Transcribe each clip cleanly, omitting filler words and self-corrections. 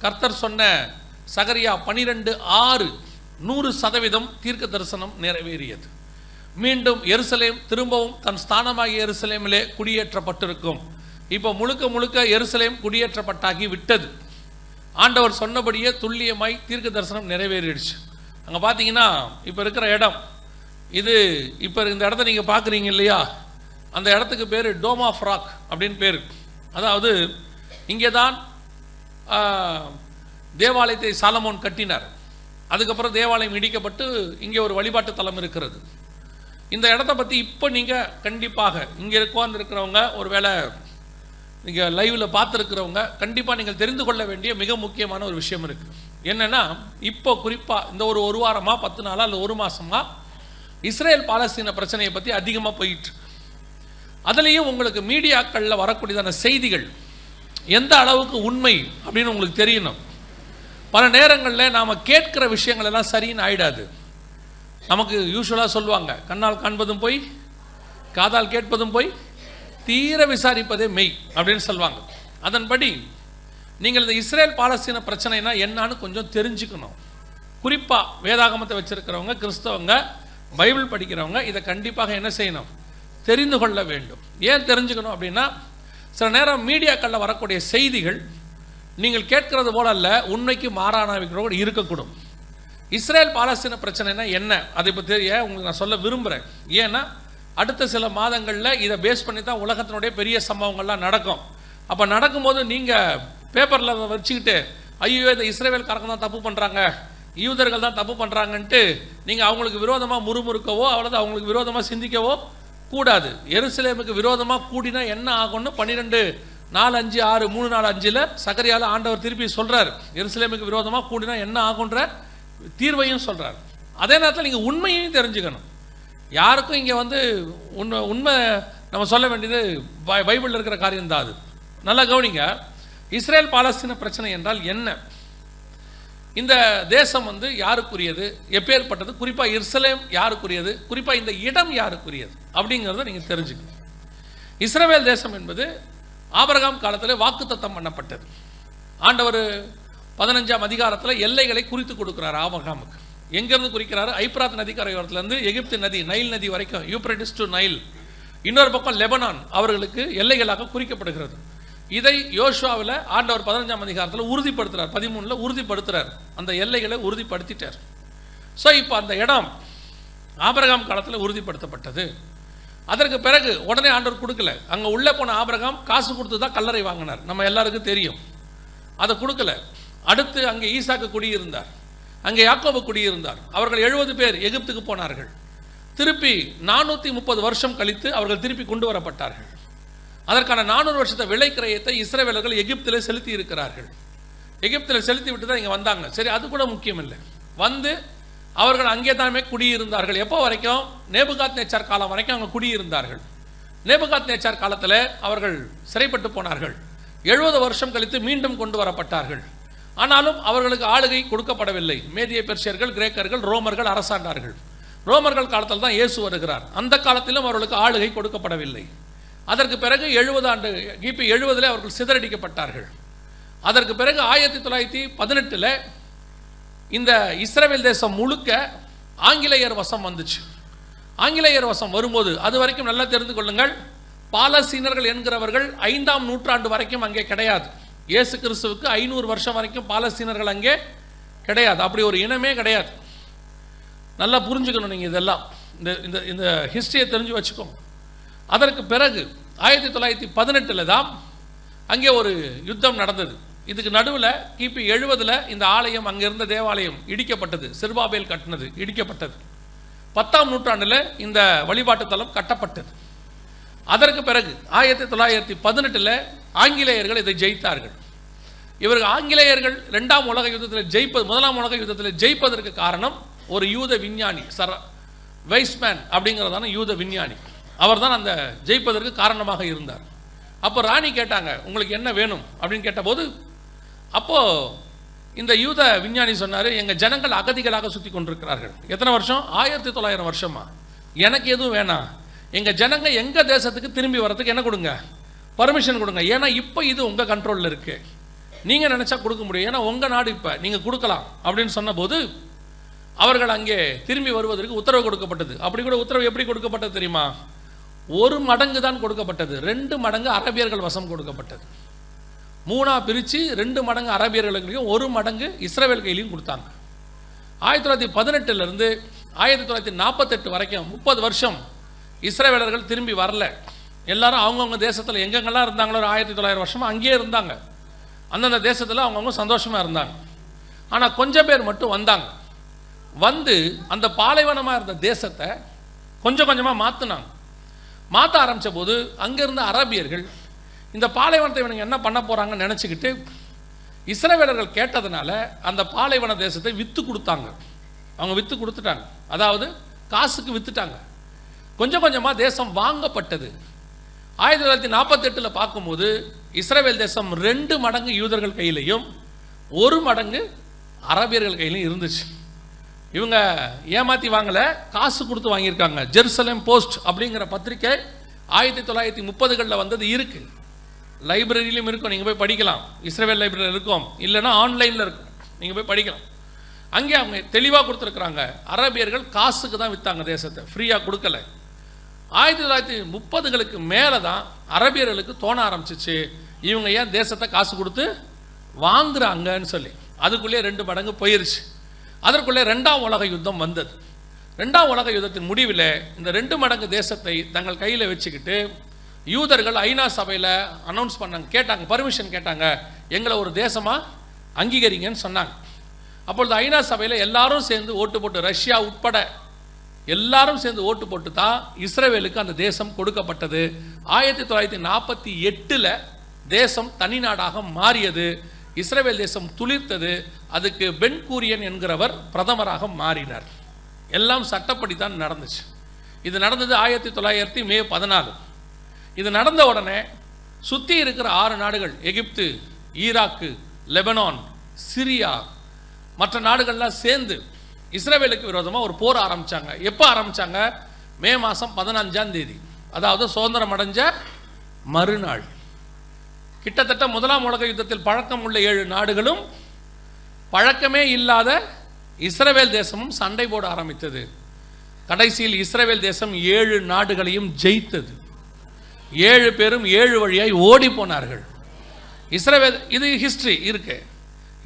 கர்த்தர் சொன்ன சகரியா 12:6 100% தீர்க்க தரிசனம் நிறைவேறியது. மீண்டும் எருசலேம் திரும்பவும் தன் ஸ்தானமாகிய எருசலேமிலே குடியேற்றப்பட்டிருக்கும். இப்போ முழுக்க முழுக்க எருசலேம் குடியேற்றப்பட்டாகி விட்டது. ஆண்டவர் சொன்னபடியே துல்லியமாய் தீர்க்க தரிசனம் நிறைவேறிடுச்சு. அங்கே பார்த்தீங்கன்னா இப்போ இருக்கிற இடம் இது, இப்போ இந்த இடத்த நீங்கள் பார்க்குறீங்க இல்லையா, அந்த இடத்துக்கு பேர் டோம் ஆஃப் ராக் அப்படின்னு பேர். அதாவது இங்கே தான் தேவாலயத்தை சாலமோன் கட்டினார். அதுக்கப்புறம் தேவாலயம் இடிக்கப்பட்டு இங்கே ஒரு வழிபாட்டு தலம் இருக்கிறது. இந்த இடத்த பற்றி இப்போ நீங்கள் கண்டிப்பாக இங்கே உட்கார்ந்துருக்கிறவங்க, ஒரு வேளை நீங்கள் லைவில் பார்த்துருக்கிறவங்க கண்டிப்பாக நீங்கள் தெரிந்து கொள்ள வேண்டிய மிக முக்கியமான ஒரு விஷயம் இருக்குது. என்னென்னா, இப்போ குறிப்பாக இந்த ஒரு வாரமாக 10 நாளாக இல்லை 1 மாதமாக இஸ்ரேல் பாலஸ்தீன பிரச்சனையை பற்றி அதிகமாக போயிட்டு, அதுலேயும் உங்களுக்கு மீடியாக்களில் வரக்கூடியதான செய்திகள் எந்த அளவுக்கு உண்மை அப்படின்னு உங்களுக்கு தெரியணும். பல நேரங்களில் நாம் கேட்கிற விஷயங்கள் எல்லாம் சரின்னு ஆயிடாது. நமக்கு யூஸ்வலாக சொல்லுவாங்க, கண்ணால் காண்பதும் போய் காதால் கேட்பதும் போய் தீர விசாரிப்பதே மெய் அப்படின்னு சொல்லுவாங்க. அதன்படி நீங்கள் இந்த இஸ்ரேல் பாலஸ்தீன பிரச்சனைனா என்னான்னு கொஞ்சம் தெரிஞ்சுக்கணும். குறிப்பாக வேதாகமத்தை வச்சுருக்கிறவங்க, கிறிஸ்தவங்க, பைபிள் படிக்கிறவங்க இதை கண்டிப்பாக என்ன செய்யணும், தெரிந்து கொள்ள வேண்டும். ஏன் தெரிஞ்சுக்கணும் அப்படின்னா, சில நேரம் மீடியாக்களில் வரக்கூடிய செய்திகள் நீங்கள் கேட்கறது போல அல்ல, உண்மைக்கு மாறானவைகளோடு இருக்கக்கூடும். இஸ்ரேல் பாலஸ்தீன பிரச்சனைனா என்ன, அதை பற்றி உங்களுக்கு நான் சொல்ல விரும்புகிறேன். ஏன்னா அடுத்த சில மாதங்களில் இதை பேஸ் பண்ணி தான் உலகத்தினுடைய பெரிய சம்பவங்கள்லாம் நடக்கும். அப்போ நடக்கும்போது நீங்கள் பேப்பரில் அதை வச்சுக்கிட்டு ஐயோ இந்த இஸ்ரேல்காரங்க தான் தப்பு பண்ணுறாங்க, யூதர்கள் தான் தப்பு பண்ணுறாங்கன்ட்டு நீங்கள் அவங்களுக்கு விரோதமாக முறுமுறுக்கவோ அவ்வளோது அவங்களுக்கு விரோதமாக சிந்திக்கவோ கூடாது. எருசலேமுக்கு விரோதமாக கூடினா என்ன ஆகும்னு 12:4-5-6-3-4-5 சகரியால ஆண்டவர் திருப்பி சொல்கிறார். எருசலேமுக்கு விரோதமாக கூடினா என்ன ஆகுன்ற தீர்வையும் சொல்கிறார். அதே நேரத்தில் நீங்கள் உண்மையையும் தெரிஞ்சுக்கணும். யாருக்கும் இங்கே உண்மை நம்ம சொல்ல வேண்டியது பைபிளில் இருக்கிற காரியம் தான். அது நல்லா கவனிங்க. இஸ்ரேல் பாலஸ்தீன பிரச்சனை என்றால் என்ன, இந்த தேசம் யாருக்குரியது, எப்பேற்பட்டது, குறிப்பாக எருசலேம் யாருக்குரியது, குறிப்பாக இந்த இடம் யாருக்குரியது அப்படிங்கிறத நீங்கள் தெரிஞ்சுக்கணும். இஸ்ரவேல் தேசம் என்பது ஆபிரகாம் காலத்தில் வாக்குத்தத்தம் பண்ணப்பட்டது. ஆண்டவர் 15ஆம் அதிகாரத்தில் எல்லைகளை குறித்து கொடுக்குறாரு ஆபிரகாமுக்கு. எங்கேருந்து குறிக்கிறாரு, ஐப்ராத் நதிக்கரையோரத்துலேருந்து எகிப்து நதி, நைல் நதி வரைக்கும், யூப்ரட்டிஸ் டு நைல், இன்னொரு பக்கம் லெபனான் அவர்களுக்கு எல்லைகளாக குறிக்கப்படுகிறது. இதை யோசுவாவில் ஆண்டவர் 15ஆம் அதிகாரத்தில் உறுதிப்படுத்துகிறார், 13 உறுதிப்படுத்துகிறார், அந்த எல்லைகளை உறுதிப்படுத்திட்டார். ஸோ இப்போ அந்த இடம் ஆபிரகாம் காலத்தில் உறுதிப்படுத்தப்பட்டது. அதற்கு பிறகு உடனே ஆண்டவர் கொடுக்கல. அங்கே உள்ளே போன ஆபிரகாம் காசு கொடுத்து தான் கல்லறை வாங்கினார், நம்ம எல்லாருக்கும் தெரியும். அதை கொடுக்கல. அடுத்து அங்கே ஈசாக்கு குடியிருந்தார், அங்கே யாக்கோபு குடியிருந்தார். அவர்கள் 70 பேர் எகிப்துக்கு போனார்கள். திருப்பி 430 வருஷம் கழித்து அவர்கள் திருப்பி கொண்டு வரப்பட்டார்கள். அதற்கான 400 வருஷத்தை விலை கிரயத்தை இஸ்ரவேலர்கள் எகிப்தில் செலுத்தி இருக்கிறார்கள். எகிப்தில் செலுத்தி விட்டு தான் இங்கே வந்தாங்க. சரி, அது கூட முக்கியம் இல்லை. அவர்கள் அங்கே தானே குடியிருந்தார்கள். எப்போ வரைக்கும், நேபுகாத் நேச்சார் காலம் வரைக்கும் அவங்க குடியிருந்தார்கள். நேபுகாத் நேச்சார் காலத்தில் அவர்கள் சிறைப்பட்டு போனார்கள். 70 வருஷம் கழித்து மீண்டும் கொண்டு வரப்பட்டார்கள். ஆனாலும் அவர்களுக்கு ஆளுகை கொடுக்கப்படவில்லை. மேதிய பெர்சியர்கள், கிரேக்கர்கள், ரோமர்கள் அரசாண்டார்கள். ரோமர்கள் காலத்தில் தான் இயேசு வருகிறார். அந்த காலத்திலும் அவர்களுக்கு ஆளுகை கொடுக்கப்படவில்லை. அதற்கு பிறகு 70 ஆண்டு கிபி 70 அவர்கள் சிதறடிக்கப்பட்டார்கள். அதற்கு பிறகு 1918 இந்த இஸ்ரவேல் தேசம் முழுக்க ஆங்கிலேயர் வசம் வந்துச்சு. ஆங்கிலேயர் வசம் வரும்போது, அது வரைக்கும் நல்லா தெரிந்து கொள்ளுங்கள், பாலஸ்தீனர்கள் என்கிறவர்கள் 5ஆம் நூற்றாண்டு வரைக்கும் அங்கே கிடையாது. இயேசு கிறிஸ்துவுக்கு 500 வருஷம் வரைக்கும் பாலஸ்தீனர்கள் அங்கே கிடையாது. அப்படி ஒரு இனமே கிடையாது. நல்லா புரிஞ்சுக்கணும் நீங்கள் இதெல்லாம், இந்த ஹிஸ்டரியை தெரிஞ்சு வச்சுக்கோங்க. அதற்கு பிறகு 1918 தான் அங்கே ஒரு யுத்தம் நடந்தது. இதுக்கு நடுவில் கிபி 70 இந்த ஆலயம், அங்கே இருந்த தேவாலயம் இடிக்கப்பட்டது. செருபாபேல் கட்டினது இடிக்கப்பட்டது. 10ஆம் நூற்றாண்டில் இந்த வழிபாட்டு தலம் கட்டப்பட்டது. அதற்கு பிறகு 1918 ஆங்கிலேயர்கள் இதை ஜெயித்தார்கள். இவர்கள் ஆங்கிலேயர்கள் 2ஆம் உலக யுத்தத்தில் ஜெயிப்பது, 1ஆம் உலக யுத்தத்தில் ஜெயிப்பதற்கு காரணம் ஒரு யூத விஞ்ஞானி, சர் வைஸ்மேன் அப்படிங்கிறதான யூத விஞ்ஞானி. அவர் தான் அந்த ஜெயிப்பதற்கு காரணமாக இருந்தார். அப்போ ராணி கேட்டாங்க, உங்களுக்கு என்ன வேணும் அப்படின்னு கேட்டபோது, அப்போது இந்த யூத விஞ்ஞானி சொன்னார், எங்கள் ஜனங்கள் அகதிகளாக சுற்றி கொண்டிருக்கிறார்கள். எத்தனை வருஷம்? 1900 வருஷமா. எனக்கு எதுவும் வேணாம், எங்கள் ஜனங்க எங்கள் தேசத்துக்கு திரும்பி வர்றதுக்கு என்ன கொடுங்க, பர்மிஷன் கொடுங்க. ஏன்னா இப்போ இது உங்கள் கண்ட்ரோலில் இருக்குது. நீங்கள் நினச்சா கொடுக்க முடியும், ஏன்னா உங்கள் நாடு இப்போ நீங்கள் கொடுக்கலாம் அப்படின்னு சொன்னபோது அவர்கள் அங்கே திரும்பி வருவதற்கு உத்தரவு கொடுக்கப்பட்டது. அப்படி கூட உத்தரவு எப்படி கொடுக்கப்பட்டது தெரியுமா? 1 மடங்கு தான் கொடுக்கப்பட்டது, 2 மடங்கு அரபியர்கள் வசம் கொடுக்கப்பட்டது. 3 பிரித்து 2 மடங்கு அரபியர்களுக்கும் 1 மடங்கு இஸ்ரவேல் கையிலையும் கொடுத்தாங்க. 1918 1948 வரைக்கும் 30 வருஷம் இஸ்ரவேலர்கள் திரும்பி வரல. எல்லாரும் அவங்கவுங்க தேசத்தில் எங்கெங்கெல்லாம் இருந்தாங்களோ 1900 வருஷமாக அங்கேயே இருந்தாங்க. அந்தந்த தேசத்தில் அவங்கவுங்க சந்தோஷமாக இருந்தாங்க. ஆனால் கொஞ்சம் பேர் மட்டும் வந்தாங்க. வந்து அந்த பாலைவனமாக இருந்த தேசத்தை கொஞ்சம் கொஞ்சமாக மாற்ற ஆரம்பித்த போது அங்கேருந்த அரபியர்கள் இந்த பாலைவனத்தை இவனுங்க என்ன பண்ண போகிறாங்கன்னு நினச்சிக்கிட்டு இஸ்ரவேலர்கள் கேட்டதுனால அந்த பாலைவன தேசத்தை விற்று கொடுத்தாங்க. அவங்க விற்று கொடுத்துட்டாங்க, அதாவது காசுக்கு விற்றுட்டாங்க. கொஞ்சம் கொஞ்சமாக தேசம் வாங்கப்பட்டது. 1948 பார்க்கும்போது இஸ்ரவேல் தேசம் 2 மடங்கு யூதர்கள் கையிலையும் 1 மடங்கு அரபியர்கள் கையிலையும் இருந்துச்சு. இவங்க ஏமாற்றி வாங்கலை, காசு கொடுத்து வாங்கியிருக்காங்க. ஜெருசலேம் போஸ்ட் அப்படிங்கிற பத்திரிக்கை 1930களில் வந்தது இருக்குது, லைப்ரரியிலும் இருக்கும், நீங்கள் போய் படிக்கலாம். இஸ்ரவேல் லைப்ரரி இருக்கும், இல்லைன்னா ஆன்லைனில் இருக்கும், நீங்கள் போய் படிக்கலாம். அங்கே அவங்க தெளிவாக கொடுத்துருக்குறாங்க, அரபியர்கள் காசுக்கு தான் விற்றாங்க தேசத்தை, ஃப்ரீயாக கொடுக்கல. 1930களுக்கு மேலே தான் அரபியர்களுக்கு தோண ஆரம்பிச்சிச்சு இவங்க ஏன் தேசத்தை காசு கொடுத்து வாங்குறாங்கன்னு சொல்லி. அதுக்குள்ளே 2 மடங்கு போயிருச்சு. அதற்குள்ளே 2ஆம் உலக யுத்தம் வந்தது. 2ஆம் உலக யுத்தத்தின் முடிவில் இந்த 2 மடங்கு தேசத்தை தங்கள் கையில் வச்சுக்கிட்டு யூதர்கள் ஐநா சபையில் அனௌன்ஸ் பண்ணாங்க, கேட்டாங்க, பர்மிஷன் கேட்டாங்க, எங்களை ஒரு தேசமாக அங்கீகரிங்கன்னு சொன்னாங்க. அப்பொழுது ஐநா சபையில் எல்லாரும் சேர்ந்து ஓட்டு போட்டு, ரஷ்யா உட்பட எல்லாரும் சேர்ந்து ஓட்டு போட்டு தான் இஸ்ரவேலுக்கு அந்த தேசம் கொடுக்கப்பட்டது. 1948 தேசம் தனி நாடாக மாறியது. இஸ்ரவேல் தேசம் துளிர்த்தது. அதுக்கு பென் கூரியன் என்கிறவர் பிரதமராக மாறினார். எல்லாம் சட்டப்படி தான் நடந்துச்சு. இது நடந்தது 1900 மே 14. இது நடந்த உடனே சுற்றி இருக்கிற 6 நாடுகள், எகிப்து, ஈராக்கு, லெபனான், சிரியா, மற்ற நாடுகள்லாம் சேர்ந்து இஸ்ரவேலுக்கு விரோதமாக ஒரு போர் ஆரம்பித்தாங்க. எப்போ ஆரம்பித்தாங்க? மே மாதம் 15ஆம் தேதி, அதாவது சுதந்திரம் அடைஞ்ச மறுநாள். கிட்டத்தட்ட 1ஆம் உலக யுத்தத்தில் பழக்கம் உள்ள 7 நாடுகளும் பழக்கமே இல்லாத இஸ்ரவேல் தேசமும் சண்டை போட ஆரம்பித்தது. கடைசியில் இஸ்ரவேல் தேசம் 7 நாடுகளையும் ஜெயித்தது. 7 பேரும் 7 வழியாய் ஓடி போனார்கள். இஸ்ரவேல், இது ஹிஸ்டரி இருக்கு.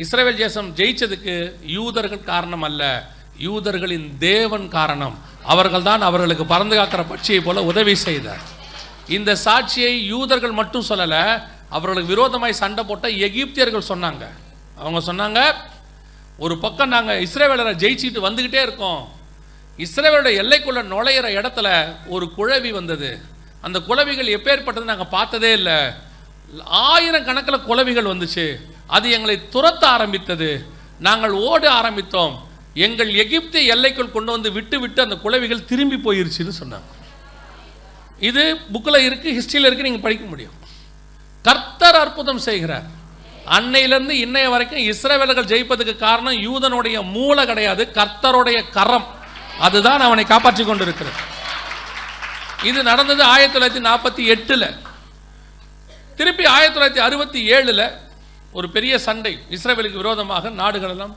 இஸ்ரவேல் தேசம் ஜெயிச்சதுக்கு யூதர்கள் காரணம் அல்ல, யூதர்களின் தேவன் காரணம். அவர்கள் தான் அவர்களுக்கு பறந்து காக்கிற பட்சியை போல உதவி செய்தார். இந்த சாட்சியை யூதர்கள் மட்டும் சொல்லலை, அவர்களுக்கு விரோதமாய் சண்டை போட்ட எகிப்தியர்கள் சொன்னாங்க. அவங்க சொன்னாங்க, ஒரு பக்கம் நாங்கள் இஸ்ரவேலரை ஜெயிச்சுட்டு வந்துக்கிட்டே இருக்கோம், இஸ்ரவேலோட எல்லைக்குள்ள நுழையிற இடத்துல ஒரு குழவி வந்தது. அந்த குழவிகள் எப்பேற்பட்டது நாங்கள் பார்த்ததே இல்லை. 1000 கணக்கில் குழவிகள் வந்துச்சு. அது எங்களை துரத்த ஆரம்பித்தது. நாங்கள் ஓட ஆரம்பித்தோம். எங்கள் எகிப்து எல்லைக்குள் கொண்டு வந்து விட்டு விட்டு அந்த குழவிகள் திரும்பி போயிருச்சுன்னு சொன்னாங்க. இது புக்கில் இருக்குது, ஹிஸ்ட்ரியில் இருக்குது, நீங்கள் படிக்க முடியும். கர்த்தர் அற்புதம் செய்கிறார். அன்னையிலிருந்து இன்னைய வரைக்கும் இஸ்ரவேலர்கள் ஜெயிப்பதுக்கு காரணம் யூதனுடைய மூளை கிடையாது, கர்த்தருடைய கரம். அதுதான் அவனை காப்பாற்றி கொண்டிருக்கிறது. இது நடந்தது 1948. திருப்பி 1967 ஒரு பெரிய சண்டை இஸ்ரவேலுக்கு விரோதமாக நாடுகளெல்லாம்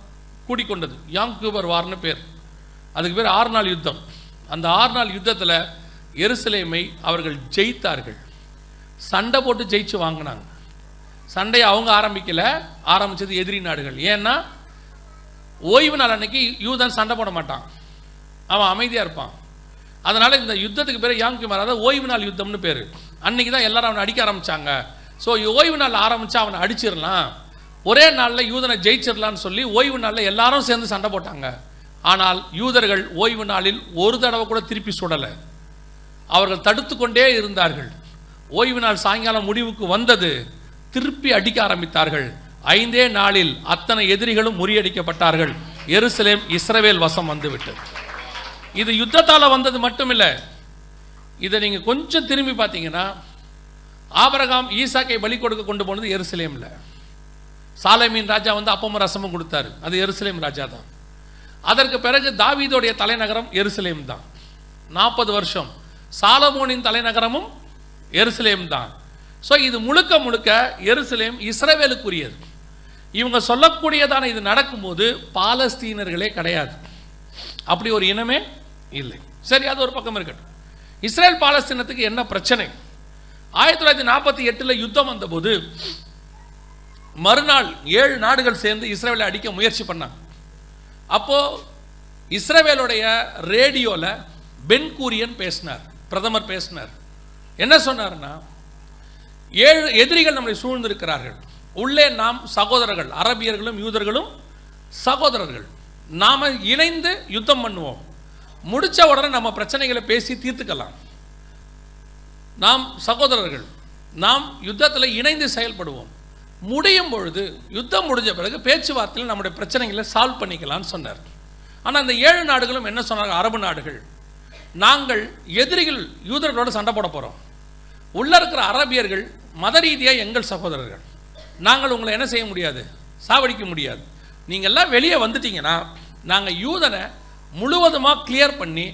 கூடிக்கொண்டது. யாம் கியூபர் வார்னு பேர். அதுக்கு பேர் 6 நாள் யுத்தம். அந்த 6 நாள் யுத்தத்தில் எருசலேமை அவர்கள் ஜெயித்தார்கள். சண்டை போட்டு ஜெயிச்சு வாங்கினாங்க. சண்டையை அவங்க ஆரம்பிக்கல, ஆரம்பித்தது எதிரி நாடுகள். ஏன்னா ஓய்வு நாள் அன்னைக்கு யூதன் சண்டை போட மாட்டான், அவன் அமைதியாக இருப்பான். அதனால் இந்த யுத்தத்துக்கு பேர் யாம் கியூபர், அதாவது ஓய்வு நாள் யுத்தம்னு பேர். அன்னைக்கு தான் எல்லாரும் அவனை அடிக்க ஆரம்பித்தாங்க. ஸோ ஓய்வு நாளில் ஆரம்பித்தா அவனை அடிச்சிடலாம், ஒரே நாளில் யூதனை ஜெயிச்சிடலான்னு சொல்லி ஓய்வு நாளில் எல்லாரும் சேர்ந்து சண்டை போட்டாங்க. ஆனால் யூதர்கள் ஓய்வு நாளில் ஒரு தடவை கூட திருப்பி சுடலை. அவர்கள் தடுத்து கொண்டே இருந்தார்கள். ஓய்வு நாள் சாயங்காலம் முடிவுக்கு வந்தது, திருப்பி அடிக்க ஆரம்பித்தார்கள். 5 நாளில் அத்தனை எதிரிகளும் முறியடிக்கப்பட்டார்கள். எருசலேம் இஸ்ரவேல் வசம் வந்துவிட்டது. இது யுத்தத்தால் வந்தது மட்டும் இல்லை. இதை நீங்கள் கொஞ்சம் திரும்பி பார்த்தீங்கன்னா, ஆபிரகாம் ஈசாக்கை பலி கொடுக்க கொண்டு போனது எருசலேமில். சாலேமின் ராஜா வந்து அப்பமும் ரசமும் கொடுத்தாரு, அது எருசலேம் ராஜா தான். அதற்கு பிறகு தாவீதோடைய தலைநகரம் எருசலேம் தான். 40 வருஷம் சாலமோனின் தலைநகரமும் எருசலேம் தான். ஸோ இது முழுக்க முழுக்க எருசலேம் இஸ்ரவேலுக்குரியது. இவங்க சொல்லக்கூடியதான இது நடக்கும்போது பாலஸ்தீனர்களே கிடையாது, அப்படி ஒரு இனமே இல்லை. சரி, அது ஒரு பக்கம் இருக்கட்டும். இஸ்ரேல் பாலஸ்தீனத்துக்கு என்ன பிரச்சனை? 1948 யுத்தம் வந்தபோது மறுநாள் 7 நாடுகள் சேர்ந்து இஸ்ரேலை அடிக்க முயற்சி பண்ணாங்க. அப்போ இஸ்ரேலுடைய ரேடியோவில் பென் கூரியன் பேசினார், பிரதமர் பேசினார். என்ன சொன்னார்னா, 7 எதிரிகள் நம்மளை சூழ்ந்திருக்கிறார்கள், உள்ளே நாம் சகோதரர்கள், அரபியர்களும் யூதர்களும் சகோதரர்கள், நாம் இணைந்து யுத்தம் பண்ணுவோம், முடிச்ச உடனே நம்ம பிரச்சனைகளை பேசி தீர்த்துக்கலாம், நாம் சகோதரர்கள், நாம் யுத்தத்தில் இணைந்து செயல்படுவோம், முடியும் பொழுது யுத்தம் முடிஞ்ச பிறகு பேச்சுவார்த்தையில் நம்முடைய பிரச்சனைகளை சால்வ் பண்ணிக்கலாம்னு சொன்னார். ஆனால் அந்த 7 நாடுகளும் என்ன சொன்னாங்க? அரபு நாடுகள், நாங்கள் எதிரிகள் யூதர்களோடு சண்டை போட போகிறோம், உள்ளே இருக்கிற அரபியர்கள் மத ரீதியாக எங்கள் சகோதரர்கள், நாங்கள் உங்களை என்ன செய்ய முடியாது, சாவடிக்க முடியாது, நீங்கள்லாம் வெளியே வந்துட்டீங்கன்னா நாங்கள் யூதனை முழுவதுமாக கிளியர் பண்ணி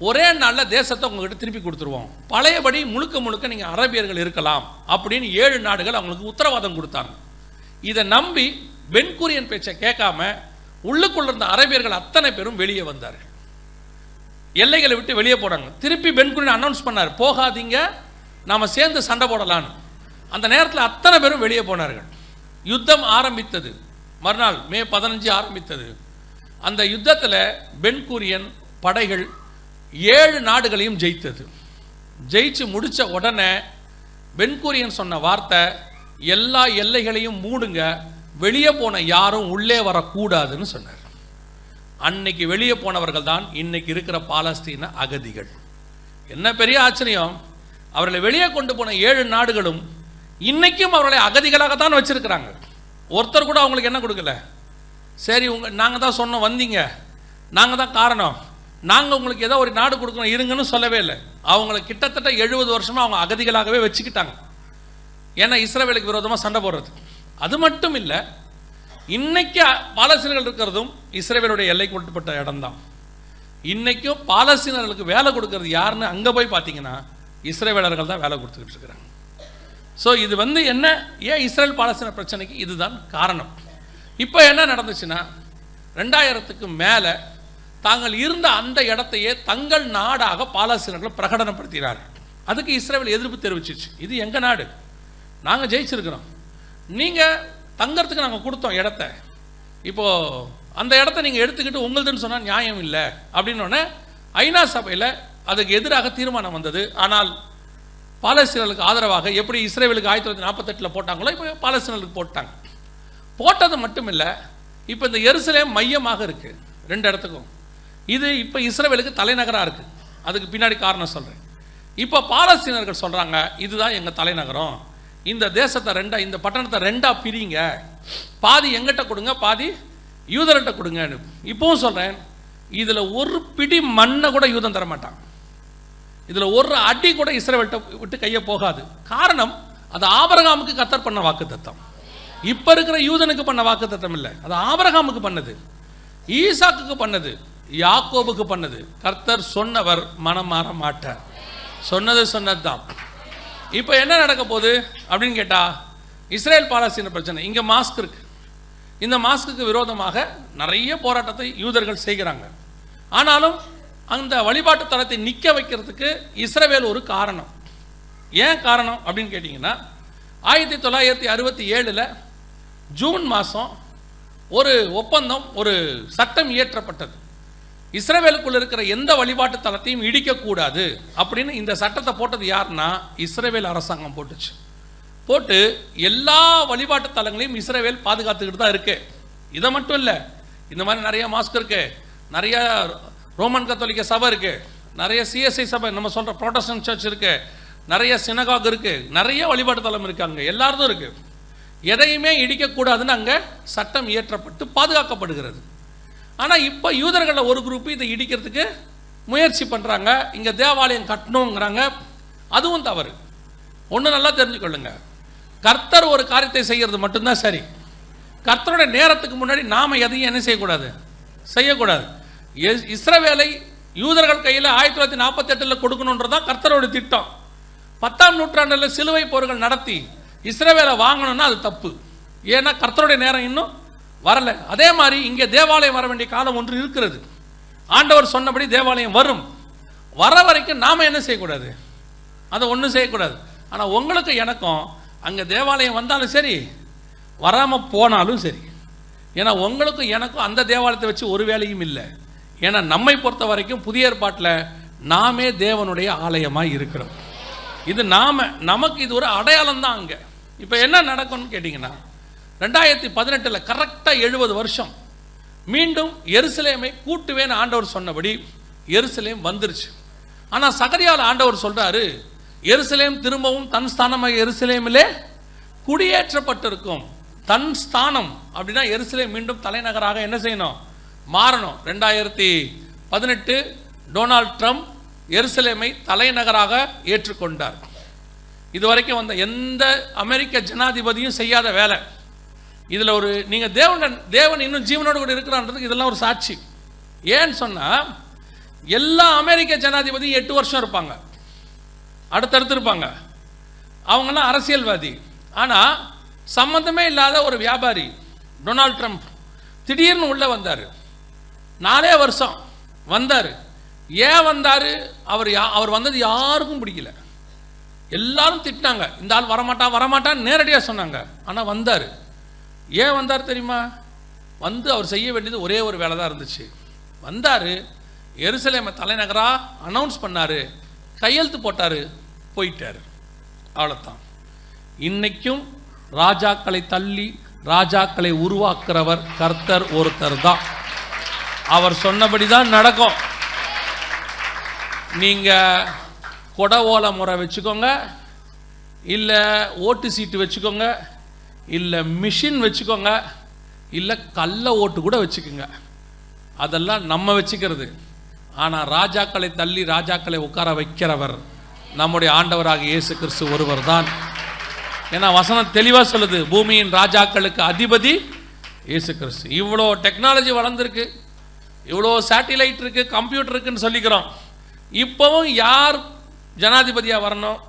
ஒரே நாளில் தேசத்தை உங்கள்கிட்ட திருப்பி கொடுத்துருவோம், பழையபடி முழுக்க முழுக்க நீங்கள் அரபியர்கள் இருக்கலாம் அப்படின்னு 7 நாடுகள் அவங்களுக்கு உத்தரவாதம் கொடுத்தாங்க. இதை நம்பி பென் கூரியன் பேச்சை கேட்காம உள்ளுக்குள்ள இருந்த அரபியர்கள் அத்தனை பேரும் வெளியே வந்தார்கள், எல்லைகளை விட்டு வெளியே போனாங்க. திருப்பி பென் கூரியன் அனௌன்ஸ் பண்ணார், போகாதீங்க, நாம் சேர்ந்து சண்டை போடலான்னு. அந்த நேரத்தில் அத்தனை பேரும் வெளியே போனார்கள். யுத்தம் ஆரம்பித்தது, மறுநாள் மே 15 ஆரம்பித்தது. அந்த யுத்தத்தில் பென் கூரியன் படைகள் 7 நாடுகளையும் ஜெயித்தது. ஜெயிச்சு முடித்த உடனே பென் கூரியன் சொன்ன வார்த்தை, எல்லா எல்லைகளையும் மூடுங்க, வெளியே போன யாரும் உள்ளே வரக்கூடாதுன்னு சொன்னார். அன்னைக்கு வெளியே போனவர்கள் தான் இன்னைக்கு இருக்கிற பாலஸ்தீன அகதிகள். என்ன பெரிய ஆச்சரியம், அவர்களை வெளியே கொண்டு போன 7 நாடுகளும் இன்னைக்கும் அவர்களை அகதிகளாகத்தான் வச்சிருக்கிறாங்க. ஒருத்தர் கூட அவங்களுக்கு என்ன கொடுக்கல, சரி நாங்கள் தான் சொன்னோம் வந்தீங்க, நாங்கள் தான் காரணம், நாங்கள் உங்களுக்கு ஏதோ ஒரு நாடு கொடுக்கணும் இருங்கன்னு சொல்லவே இல்லை. அவங்கள கிட்டத்தட்ட 70 வருஷமாக அவங்க அகதிகளாகவே வச்சுக்கிட்டாங்க. ஏன்னா இஸ்ரேலுக்கு விரோதமாக சண்டை போடுறது. அது மட்டும் இல்லை, இன்னைக்கு பாலஸ்தீனர்கள் இருக்கிறதும் இஸ்ரேலுடைய எல்லைக்கு உட்பட்ட இடம்தான். இன்னைக்கும் பாலஸ்தீனர்களுக்கு வேலை கொடுக்கறது யாருன்னு அங்கே போய் பார்த்தீங்கன்னா இஸ்ரேலர்கள் தான் வேலை கொடுத்துக்கிட்டு இருக்கிறாங்க. ஸோ இது என்ன, ஏன் இஸ்ரேல் பாலஸ்தீன பிரச்சனைக்கு இதுதான் காரணம். இப்போ என்ன நடந்துச்சுன்னா, 2000க்கு மேலே தாங்கள் இருந்த அந்த இடத்தையே தங்கள் நாடாக பாலஸ்தீனர்கள் பிரகடனப்படுத்தினார்கள். அதுக்கு இஸ்ரேல் எதிர்ப்பு தெரிவிச்சிச்சு, இது எங்கள் நாடு, நாங்கள் ஜெயிச்சிருக்கிறோம், நீங்கள் தங்கறதுக்கு நாங்கள் கொடுத்தோம் இடத்த, இப்போது அந்த இடத்த நீங்கள் எடுத்துக்கிட்டு உங்களுதுன்னு சொன்னால் நியாயம் இல்லை அப்படின்னோடனே ஐநா சபையில் அதுக்கு எதிராக தீர்மானம் வந்தது. ஆனால் பாலஸ்தீனர்களுக்கு ஆதரவாக எப்படி இஸ்ரேலுக்கு 1948 போட்டாங்களோ இப்போ பாலஸ்தீனர்களுக்கு போட்டாங்க. போட்டது மட்டும் இல்லை, இப்போ இந்த எருசலேம் மையமாக இருக்குது 2 இடத்துக்கும். இது இப்போ இஸ்ரேலுக்கு தலைநகராக இருக்குது. அதுக்கு பின்னாடி காரணம் சொல்கிறேன். இப்போ பாலஸ்தீனர்கள் சொல்கிறாங்க, இதுதான் எங்கள் தலைநகரம், இந்த தேசத்தை இந்த பட்டணத்தை 2ஆக பிரிங்க, பாதி எங்கிட்ட கொடுங்க, பாதி யூதர்கிட்ட கொடுங்கன்னு. இப்போவும் சொல்கிறேன், இதில் ஒரு பிடி மண்ணை கூட யூதன் தர மாட்டான், இதில் ஒரு அடி கூட இஸ்ரேல்கிட்ட விட்டு கையை போகாது. காரணம், அது ஆபிரகாமுக்கு கர்த்தர் பண்ண வாக்குத்தத்தம், இப்போ இருக்கிற யூதனுக்கு பண்ண வாக்குத்தத்தம் இல்லை, அது ஆபிரகாமுக்கு பண்ணது, ஈசாக்குக்கு பண்ணது, யாக்கோபுக்கு பண்ணது. கர்த்தர் சொன்னவர் மனம் மாற மாட்டார், சொன்னது தான். இப்போ என்ன நடக்க போகுது அப்படின்னு கேட்டால், இஸ்ரேல் பாலஸ்தீன பிரச்சனை. இங்கே மாஸ்க் இருக்கு, இந்த மாஸ்க்கு விரோதமாக நிறைய போராட்டத்தை யூதர்கள் செய்கிறாங்க. ஆனாலும் அந்த வழிபாட்டு தலத்தை நிற்க வைக்கிறதுக்கு இஸ்ரவேல் ஒரு காரணம். ஏன் காரணம் அப்படின்னு கேட்டிங்கன்னா, 1967 ஜூன் மாதம் ஒரு ஒப்பந்தம், ஒரு சட்டம் இயற்றப்பட்டது. இஸ்ரவேலுக்குள்ள இருக்கிற எந்த வழிபாட்டு தலத்தையும் இடிக்கக்கூடாது அப்படின்னு இந்த சட்டத்தை போட்டது யாருன்னா இஸ்ரவேல் அரசாங்கம் போட்டுச்சு. போட்டு எல்லா வழிபாட்டு தலங்களையும் இஸ்ரவேல் பாதுகாத்துக்கிட்டு தான் இருக்கு. இதை மட்டும் இல்லை, இந்த மாதிரி நிறைய மாஸ்க் இருக்கு, நிறைய ரோமன் கத்தோலிக்க சபை இருக்கு, நிறைய சிஎஸ்ஐ சபை நம்ம சொல்ற புரோட்டஸ்டன்ட் சர்ச் இருக்கு, நிறைய சினகாக் இருக்கு, நிறைய வழிபாட்டு தலம் இருக்காங்க, எல்லாரும் இருக்கு. எதையுமே இடிக்கக்கூடாதுன்னு அங்கே சட்டம் இயற்றப்பட்டு பாதுகாக்கப்படுகிறது. ஆனால் இப்போ யூதர்களில் ஒரு குரூப் இதை இடிக்கிறதுக்கு முயற்சி பண்ணுறாங்க, இங்கே தேவாலயம் கட்டணுங்கிறாங்க. அதுவும் தவறு. ஒன்று நல்லா தெரிஞ்சுக்கொள்ளுங்க, கர்த்தர் ஒரு காரியத்தை செய்கிறது மட்டும்தான் சரி. கர்த்தருடைய நேரத்துக்கு முன்னாடி நாம் எதையும் என்ன செய்யக்கூடாது. இஸ்ரவேலை யூதர்கள் கையில் 1948 கொடுக்கணுன்றதான் கர்த்தரோட திட்டம். 10ஆம் நூற்றாண்டில் சிலுவை போர்கள் நடத்தி இஸ்ரவேலை வாங்கணும்னா அது தப்பு. ஏன்னா கர்த்தருடைய நேரம் இன்னும் வரலை. அதே மாதிரி இங்கே தேவாலயம் வர வேண்டிய காலம் ஒன்று இருக்கிறது. ஆண்டவர் சொன்னபடி தேவாலயம் வரும். வர வரைக்கும் நாம் என்ன செய்யக்கூடாது? அதை ஒன்றும் செய்யக்கூடாது. ஆனால் உங்களுக்கு எனக்கும் அங்கே தேவாலயம் வந்தாலும் சரி, வராமல் போனாலும் சரி, ஏன்னா உங்களுக்கும் எனக்கும் அந்த தேவாலயத்தை வச்சு ஒரு வேலையும் இல்லை. ஏன்னா நம்மை பொறுத்த வரைக்கும் புதிய ஏற்பாட்டில் நாமே தேவனுடைய ஆலயமாக இருக்கிறோம். இது நமக்கு இது ஒரு அடையாளம் தான். அங்கே இப்போ என்ன நடக்கும்னு கேட்டிங்கன்னா, 2018 கரெக்டாக 70 வருஷம் மீண்டும் எருசலேமை கூட்டுவேன்னு ஆண்டவர் சொன்னபடி எருசலேம் வந்துருச்சு. ஆனால் சகரியால் ஆண்டவர் சொல்கிறாரு, எருசலேம் திரும்பவும் தன் ஸ்தானமாக எருசலேமிலே குடியேற்றப்பட்டிருக்கும். தன் ஸ்தானம் அப்படின்னா எருசலேம் மீண்டும் தலைநகராக என்ன செய்யணும்? மாறணும். 2018 டொனால்ட் ட்ரம்ப் எருசலேமை தலைநகராக ஏற்றுக்கொண்டார். இதுவரைக்கும் வந்த எந்த அமெரிக்க ஜனாதிபதியும் செய்யாத வேலை. இதில் ஒரு நீங்கள் தேவன் இன்னும் ஜீவனோடு கூட இருக்கிறான்றதுக்கு இதெல்லாம் ஒரு சாட்சி. ஏன்னு சொன்னால், எல்லா அமெரிக்க ஜனாதிபதியும் 8 வருஷம் இருப்பாங்க, அடுத்தடுத்து இருப்பாங்க. அவங்கெல்லாம் அரசியல்வாதி. ஆனால் சம்மந்தமே இல்லாத ஒரு வியாபாரி டொனால்ட் ட்ரம்ப் திடீர்னு உள்ளே வந்தார். 4 வருஷம் வந்தார். ஏன் வந்தார்? அவர் வந்தது யாருக்கும் பிடிக்கல. எல்லாரும் திட்டினாங்க, இந்த ஆள் வரமாட்டான்னு நேரடியாக சொன்னாங்க. ஆனால் வந்தார். ஏன் வந்தார் தெரியுமா? அவர் செய்ய வேண்டியது ஒரே ஒரு வேலை தான் இருந்துச்சு. வந்தார், எருசலேமை தலைநகராக அனௌன்ஸ் பண்ணார், கையெழுத்து போட்டார், போயிட்டார். அவ்வளோதான். இன்னைக்கும் ராஜாக்களை தள்ளி ராஜாக்களை உருவாக்குறவர் கர்த்தர் ஒருத்தர் தான். அவர் சொன்னபடி தான் நடக்கும். நீங்கள் கொட ஓலை முறை வச்சுக்கோங்க, இல்லை ஓட்டு சீட்டு வச்சுக்கோங்க, இல்லை மிஷின் வச்சுக்கோங்க, இல்லை கள்ள ஓட்டு கூட வச்சுக்கோங்க, அதெல்லாம் நம்ம வச்சுக்கிறது. ஆனால் ராஜாக்களை தள்ளி ராஜாக்களை உட்கார வைக்கிறவர் நம்முடைய ஆண்டவராக இயேசு கிறிஸ்து ஒருவர் தான். ஏன்னா வசனம் தெளிவாக சொல்லுது, பூமியின் ராஜாக்களுக்கு அதிபதி இயேசு கிறிஸ்து. இவ்வளோ டெக்னாலஜி வளர்ந்துருக்கு, இவ்வளோ சேட்டிலைட் இருக்குது, கம்ப்யூட்டர் இருக்குன்னு சொல்லிக்கிறோம். இப்போவும் யார் ஜனாதிபதியாக வரணும்,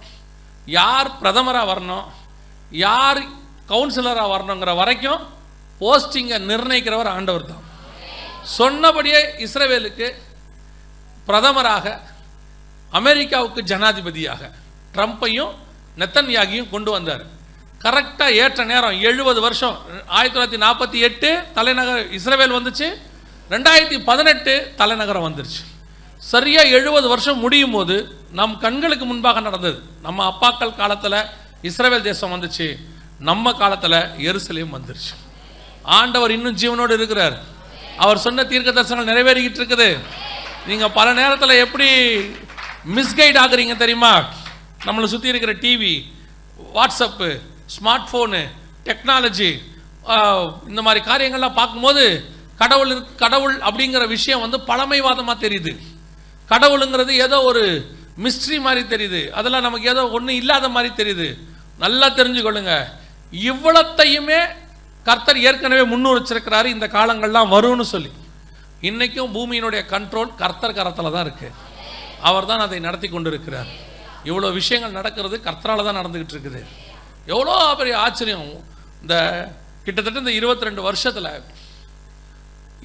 யார் பிரதமராக வரணும், யார் கவுன்சிலராக வரணுங்கிற வரைக்கும் போஸ்டிங்கை நிர்ணயிக்கிறவர் ஆண்டவர் தான். சொன்னபடியே இஸ்ரவேலுக்கு பிரதமராக, அமெரிக்காவுக்கு ஜனாதிபதியாக ட்ரம்பையும் நெத்தன்யாகியும் கொண்டு வந்தார். கரெக்டாக ஏற்ற நேரம் 70 வருஷம். 1948 தலைநகர் இஸ்ரவேல் வந்துச்சு, 2018 தலைநகரம் வந்துருச்சு. சரியாக 70 வருஷம் முடியும் போது நம் கண்களுக்கு முன்பாக நடந்தது. நம்ம அப்பாக்கள் காலத்தில் இஸ்ரவேல் தேசம் வந்துச்சு, நம்ம காலத்தில் எருசலேம் வந்துருச்சு. ஆண்டவர் இன்னும் ஜீவனோடு இருக்கிறார். அவர் சொன்ன தீர்க்க தரிசனங்கள் நிறைவேறிக்கிட்டு இருக்குது. நீங்கள் பல நேரத்தில் எப்படி மிஸ்கைட் ஆகுறீங்க தெரியுமா? நம்மளை சுற்றி இருக்கிற TV, WhatsApp, smart phone, technology, இந்த மாதிரி காரியங்கள்லாம் பார்க்கும்போது கடவுள் அப்படிங்கிற விஷயம் பழமைவாதமாக தெரியுது. கடவுளுங்கிறது ஏதோ ஒரு மிஸ்ட்ரி மாதிரி தெரியுது. அதெல்லாம் நமக்கு ஏதோ ஒன்றும் இல்லாத மாதிரி தெரியுது. நல்லா தெரிஞ்சுக்கொள்ளுங்க, இவ்வளத்தையுமே கர்த்தர் ஏற்கனவே முன்னுரைச்சிருக்கிறாரு, இந்த காலங்கள்லாம் வரும்னு சொல்லி. இன்றைக்கும் பூமியினுடைய கண்ட்ரோல் கர்த்தர் கரத்தில் தான் இருக்குது. அவர் தான் அதை நடத்தி கொண்டு இருக்கிறார். இவ்வளோ விஷயங்கள் நடக்கிறது கர்த்தரால் தான் நடந்துக்கிட்டு இருக்குது. எவ்வளோ பெரிய ஆச்சரியம்! இந்த கிட்டத்தட்ட இந்த 22 வருஷத்தில்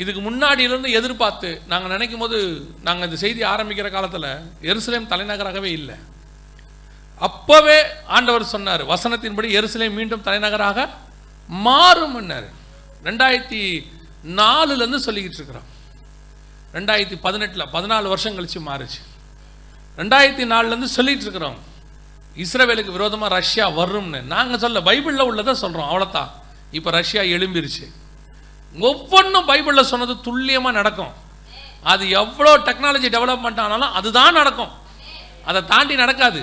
இதுக்கு முன்னாடியிலேருந்து எதிர்பார்த்து நாங்கள் நினைக்கும் போது, நாங்கள் இந்த செய்தி ஆரம்பிக்கிற காலத்தில் எருசலேம் தலைநகராகவே இல்லை. அப்போவே ஆண்டவர் சொன்னார், வசனத்தின்படி எருசலேம் மீண்டும் தலைநகராக மாறும்னார். 2004 சொல்லிக்கிட்டு இருக்கிறோம். 2018 14 வருஷம் கழிச்சு மாறுச்சு. 2004 சொல்லிட்டு இருக்கிறோம் இஸ்ரவேலுக்கு விரோதமாக ரஷ்யா வரும்னு. நாங்கள் சொல்ல, பைபிளில் உள்ளதை சொல்கிறோம், அவ்வளோதான். இப்போ ரஷ்யா எழும்பிருச்சு. ஒவ்வொன்றும் பைபிளில் சொன்னது துல்லியமாக நடக்கும். அது எவ்வளோ டெக்னாலஜி டெவலப்மெண்ட் ஆனாலும் அதுதான் நடக்கும், அதை தாண்டி நடக்காது.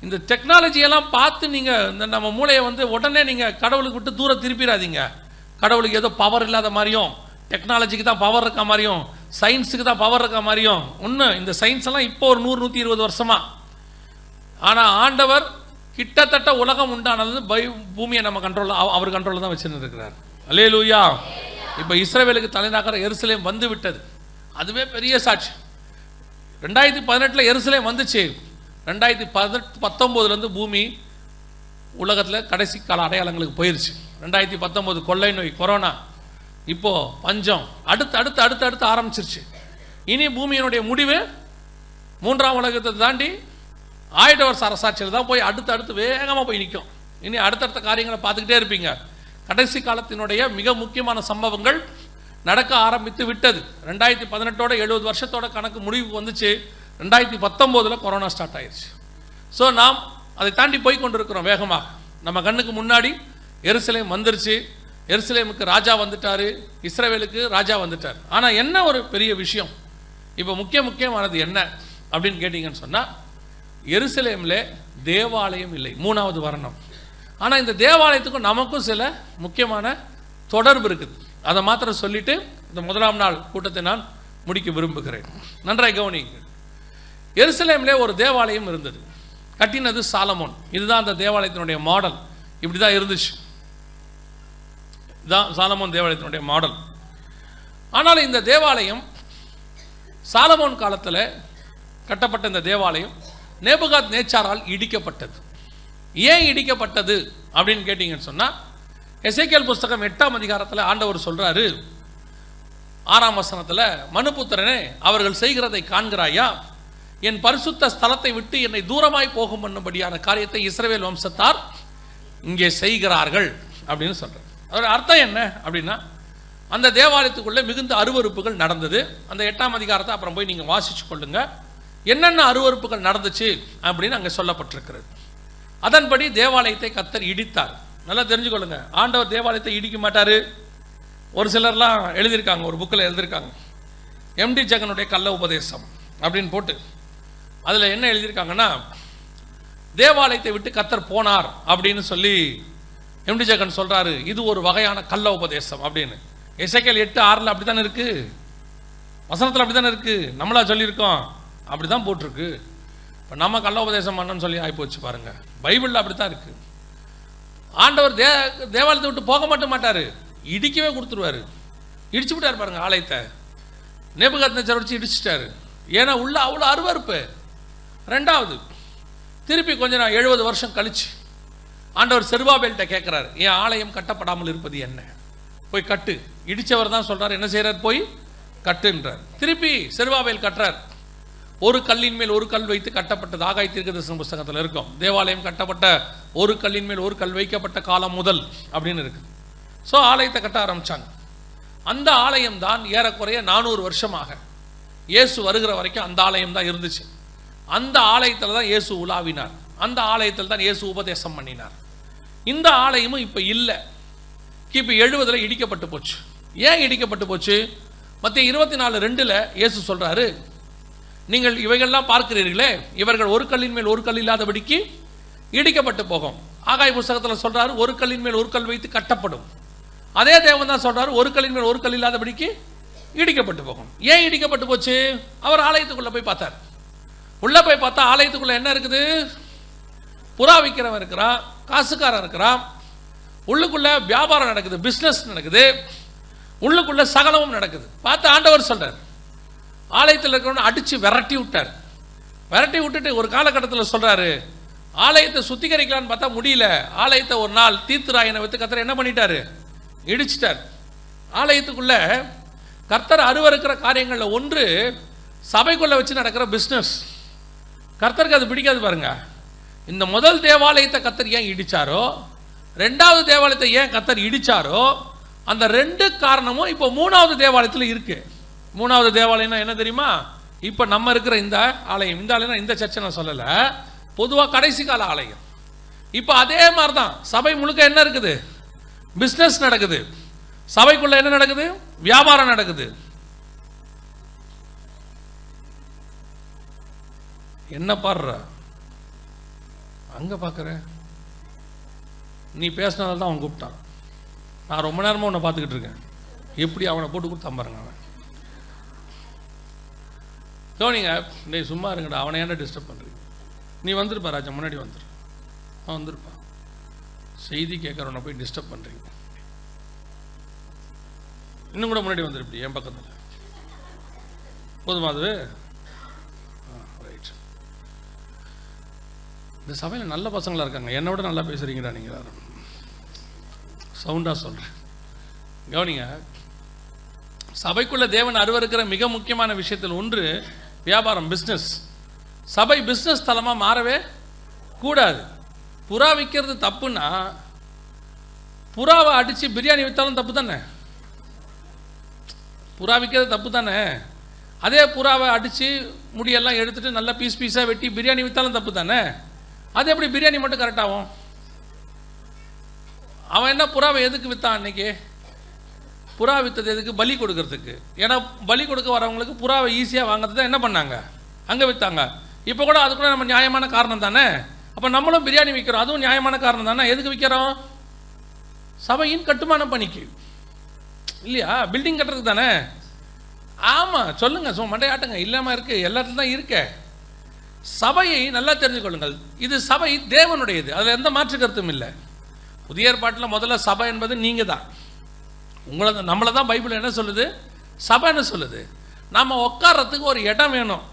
இந்த டெக்னாலஜியெல்லாம் பார்த்து நீங்கள் இந்த நம்ம மூளையை உடனே நீங்கள் கடவுளுக்கு விட்டு தூரம் திருப்பிடாதீங்க. கடவுளுக்கு ஏதோ பவர் இல்லாத மாதிரியும், டெக்னாலஜிக்கு தான் பவர் இருக்க மாதிரியும், சயின்ஸுக்கு தான் பவர் இருக்க மாதிரியும் ஒன்று. இந்த சயின்ஸ் எல்லாம் இப்போ ஒரு 100-120 வருஷமாக. ஆனால் ஆண்டவர் கிட்டத்தட்ட உலகம் உண்டானது பூமியை நம்ம கண்ட்ரோலில், அவர் கண்ட்ரோலில் தான் வச்சுன்னு இருக்கிறார். அல்லேலூயா. இப்போ இஸ்ரவேலுக்கு தலைநகர் எருசலேம் வந்து விட்டது. அதுவே பெரிய சாட்சி. 2018 எருசலேம் வந்துச்சு. 2019 பூமி உலகத்தில் கடைசி கால அடையாளங்களுக்கு போயிடுச்சு. 2019 கொள்ளை நோய், கொரோனா, இப்போது பஞ்சம், அடுத்து ஆரம்பிச்சிருச்சு. இனி பூமியினுடைய முடிவு 3ஆம் உலகத்தை தாண்டி 1000 வருஷ அரசாட்சியில் தான் போய் அடுத்து வேகமாக போய் நிற்கும். இனி அடுத்தடுத்த காரியங்களை பார்த்துக்கிட்டே இருப்பீங்க. கடைசி காலத்தினுடைய மிக முக்கியமான சம்பவங்கள் நடக்க ஆரம்பித்து விட்டது. 2018 70 வருஷத்தோட கணக்கு முடிவுக்கு வந்துச்சு. 2019 கொரோனா ஸ்டார்ட் ஆயிடுச்சு. ஸோ நாம் அதை தாண்டி போய் கொண்டிருக்கிறோம் வேகமாக. நம்ம கண்ணுக்கு முன்னாடி எருசலேம் வந்துருச்சு. எருசலேமுக்கு ராஜா வந்துட்டார், இஸ்ரவேலுக்கு ராஜா வந்துட்டார். ஆனால் என்ன ஒரு பெரிய விஷயம், இப்போ முக்கியமானது என்ன அப்படின்னு கேட்டிங்கன்னு சொன்னால், எருசலேமில் தேவாலயம் இல்லை, 3வது வர்ணம். ஆனால் இந்த தேவாலயத்துக்கும் நமக்கும் சில முக்கியமான தொடர்பு இருக்குது. அதை மாத்திரம் சொல்லிட்டு இந்த 1ஆம் நாள் கூட்டத்தை நான் முடிக்க விரும்புகிறேன். நன்றாய் கவனிங்க. எருசலேமில் ஒரு தேவாலயம் இருந்தது, கட்டினது சாலமோன். இதுதான் அந்த தேவாலயத்தினுடைய மாடல். இப்படி தான் இருந்துச்சு. இதுதான் சாலமோன் தேவாலயத்தினுடைய மாடல். ஆனால் இந்த தேவாலயம் சாலமோன் காலத்தில் கட்டப்பட்ட இந்த தேவாலயம் நேபுகாத் நேச்சாரால் இடிக்கப்பட்டது. ஏன் இடிக்கப்பட்டது அப்படின்னு கேட்டிங்கன்னு சொன்னால், எசேக்கியேல் புஸ்தகம் 8ஆம் அதிகாரத்தில் ஆண்டவர் சொல்கிறாரு, 6ஆம் வசனத்தில், மனுபுத்திரனே, அவர்கள் செய்கிறதை காண்கிறாயா? என் பரிசுத்த ஸ்தலத்தை விட்டு என்னை தூரமாய் போகும் பண்ணும்படியான காரியத்தை இஸ்ரவேல் வம்சத்தார் இங்கே செய்கிறார்கள் அப்படின்னு சொல்கிறார். அதோட அர்த்தம் என்ன அப்படின்னா, அந்த தேவாலயத்துக்குள்ளே மிகுந்த அருவருப்புகள் நடந்தது. அந்த 8ஆம் அதிகாரத்தை அப்புறம் போய் நீங்கள் வாசிச்சு கொள்ளுங்க. என்னென்ன அருவருப்புகள் நடந்துச்சு அப்படின்னு அங்கே சொல்லப்பட்டிருக்கிறது. அதன்படி தேவாலயத்தை கர்த்தர் இடித்தார். நல்லா தெரிஞ்சுக்கொள்ளுங்க, ஆண்டவர் தேவாலயத்தை இடிக்க மாட்டார். ஒரு சிலர்லாம் எழுதியிருக்காங்க, ஒரு புக்கில் எழுதியிருக்காங்க, எம்டி ஜெகனுடைய கள்ள உபதேசம் அப்படின்னு போட்டு. அதில் என்ன எழுதியிருக்காங்கன்னா, தேவாலயத்தை விட்டு கர்த்தர் போனார் அப்படின்னு சொல்லி எம்டி ஜெகன் சொல்கிறாரு, இது ஒரு வகையான கள்ள உபதேசம் அப்படின்னு. எசேக்கியேல் 8:6 அப்படி தானே இருக்குது, வசனத்தில் அப்படி தானே இருக்குது, நம்மளா சொல்லியிருக்கோம், அப்படி தான் போட்டிருக்கு. இப்போ நம்ம கள்ள உபதேசம் பண்ணணும்னு சொல்லி ஆகிப்போச்சு பாருங்கள். பைபிளில் அப்படி தான் இருக்குது. ஆண்டவர் தேவாலயத்தை விட்டு போக மட்டும் மாட்டார், இடிக்கவே கொடுத்துருவார். இடிச்சு விட்டார் பாருங்கள் ஆலயத்தை. நேபுகாத்நேச்சார் வச்சு இடிச்சிட்டாரு. ஏன்னா உள்ள அவ்வளோ அருவருப்பு. 2வது, திருப்பி கொஞ்ச நாள் 70 வருஷம் கழிச்சு ஆண்டவர் செருபாபேல்கிட்ட கேட்குறாரு, என் ஆலயம் கட்டப்படாமல் இருப்பது என்ன? போய் கட்டு. இடித்தவர் தான் சொல்கிறார், என்ன செய்கிறார்? போய் கட்டுன்றார். திருப்பி செருபாபேல் கட்டுறார். ஒரு கல்லின் மேல் ஒரு கல் வைத்து கட்டப்பட்டது. ஆகாய் தீர்க்கதரிசன புஸ்தகத்தில் இருக்கும், தேவாலயம் கட்டப்பட்ட ஒரு கல்லின் மேல் ஒரு கல் வைக்கப்பட்ட காலம் முதல் அப்படின்னு இருக்குது. ஸோ ஆலயத்தை கட்ட ஆரம்பித்தாங்க. அந்த ஆலயம் தான் ஏறக்குறைய 400 வருஷமாக இயேசு வருகிற வரைக்கும் அந்த ஆலயம் தான் இருந்துச்சு. அந்த ஆலயத்தில் தான் இயேசு உலாவினார். அந்த ஆலயத்தில் தான் இயேசு உபதேசம் பண்ணினார். இந்த ஆலயமும் இப்போ இல்லை. கிபி 70 இடிக்கப்பட்டு போச்சு. ஏன் இடிக்கப்பட்டு போச்சு? மத்திய 24:2 இயேசு சொல்கிறாரு, நீங்கள் இவைகள்லாம் பார்க்கிறீர்களே, இவர்கள் ஒரு கல்லின் மேல் ஒரு கல் இல்லாதபடிக்கு இடிக்கப்பட்டு போகும். ஆகாய் புஸ்தகத்தில் சொல்கிறாரு, ஒரு கல்லின் மேல் ஒரு கல் வைத்து கட்டப்படும். அதே தேவன் தான் சொல்கிறாரு, ஒரு கல்லின் மேல் ஒரு கல் இல்லாதபடிக்கு இடிக்கப்பட்டு போகும். ஏன் இடிக்கப்பட்டு போச்சு? அவர் ஆலயத்துக்குள்ளே போய் பார்த்தார். உள்ளே போய் பார்த்தா ஆலயத்துக்குள்ளே என்ன இருக்குது? புறா விற்கிறவன் இருக்கிறான், காசுக்காரன் இருக்கிறான், உள்ளுக்குள்ளே வியாபாரம் நடக்குது, பிஸ்னஸ் நடக்குது, உள்ளுக்குள்ளே சகலமும் நடக்குது. பார்த்து ஆண்டவர் சொல்கிறார், ஆலயத்தில் இருக்கிறவனை அடித்து விரட்டி விட்டார். விரட்டி விட்டுட்டு ஒரு காலகட்டத்தில் சொல்கிறாரு, ஆலயத்தை சுத்திகரிக்கலான்னு பார்த்தா முடியல. ஆலயத்தை ஒரு நாள் தீர்த்துராயனை வைத்து கர்த்தர் என்ன பண்ணிட்டாரு? இடிச்சிட்டார். ஆலயத்துக்குள்ளே கர்த்தர் அருவருக்கிற காரியங்களில் ஒன்று சபைக்குள்ளே வச்சு நடக்கிற பிஸ்னஸ். கர்த்தருக்கு அது பிடிக்காது பாருங்க. இந்த முதல் தேவாலயத்தை கர்த்தர் ஏன் இடித்தாரோ, 2வது தேவாலயத்தை ஏன் கர்த்தர் இடித்தாரோ, அந்த 2 காரணமும் இப்போ 3வது தேவாலயத்தில் இருக்குது. 3வது தேவாலயம்னா என்ன தெரியுமா? இப்போ நம்ம இருக்கிற இந்த ஆலயம். இந்த ஆலயம் இந்த சர்ச்சை நான் சொல்லலை, பொதுவாக கடைசி கால ஆலயம். இப்போ அதே மாதிரி தான் சபை முழுக்க என்ன இருக்குது? பிஸ்னஸ் நடக்குது. சபைக்குள்ள என்ன நடக்குது? வியாபாரம் நடக்குது. என்ன பாடுற அங்கே பார்க்குற? நீ பேசினதால் தான் அவன் கூப்பிட்டான். நான் ரொம்ப நேரமாக உன்னை பார்த்துக்கிட்டு இருக்கேன். எப்படி அவனை போட்டு கொடுத்தான் பாருங்க. அவன் தோனிங்க, நீ சும்மா இருங்கடா, அவனை ஏன்டா டிஸ்டர்ப் பண்ணுறீங்க? நீ வந்துருப்பா ராஜா, முன்னாடி வந்துரு. அவன் வந்துருப்பா. செய்தி கேட்குறவனை போய் டிஸ்டர்ப் பண்ணுறீங்க. இன்னும் கூட முன்னாடி வந்துருப்பி என் பக்கத்தில். போதுமா அது? ரைட். இந்த சபையில் நல்ல பசங்களாக இருக்காங்க, என்னை விட நல்லா பேசுகிறீங்களா நீங்கள் எல்லாரும்? சவுண்டாக சொல்கிறேன், கவனிங்க. சபைக்குள்ளே தேவன் அருவருக்கிற மிக முக்கியமான விஷயத்தில் ஒன்று வியாபாரம், பிஸ்னஸ். சபை பிஸ்னஸ் தலமாக மாறவே கூடாது. புறா விற்கிறது தப்புன்னா புறாவை அடித்து பிரியாணி விற்றாலும் தப்பு தானே? புறா விற்கிறது தப்பு தானே? அதே புறாவை அடித்து முடியெல்லாம் எடுத்துகிட்டு நல்லா பீஸ் பீஸாக வெட்டி பிரியாணி விற்றாலும் தப்பு தானே? அது எப்படி பிரியாணி மட்டும் கரெக்டாகும்? அவன் என்ன புறாவை எதுக்கு விற்றான் அன்னைக்கு? புறா விற்றது எதுக்கு? பலி கொடுக்கறதுக்கு. ஏன்னா பலி கொடுக்க வரவங்களுக்கு புறாவை ஈஸியாக வாங்கிறது தான் என்ன பண்ணாங்க, அங்கே விற்றாங்க. இப்போ கூட அது கூட நம்ம நியாயமான காரணம் தானே. அப்போ நம்மளும் பிரியாணி விற்கிறோம், அதுவும் நியாயமான காரணம் தானே. எதுக்கு விற்கிறோம்? சபையின் கட்டுமான பணிக்கு இல்லையா? பில்டிங் கட்டுறதுக்கு தானே. ஆமாம், சொல்லுங்கள், சும்மா மண்டையாட்டுங்க, இல்லாமல் இருக்குது, எல்லாத்துலையும் தான் இருக்க. சபையை நல்லா தெரிஞ்சு கொள்ளுங்கள். இது சபை தேவனுடையது, அதில் எந்த மாற்று கருத்தும் இல்லை. புதிய ஏற்பாட்டில் முதல்ல சபை என்பது நீங்கள் தான். நம்மளை தான் பைபிள் என்ன சொல்லுது? சபைன்னு சொல்லுது. நம்ம உட்கார்றதுக்கு ஒரு இடம் வேணும்.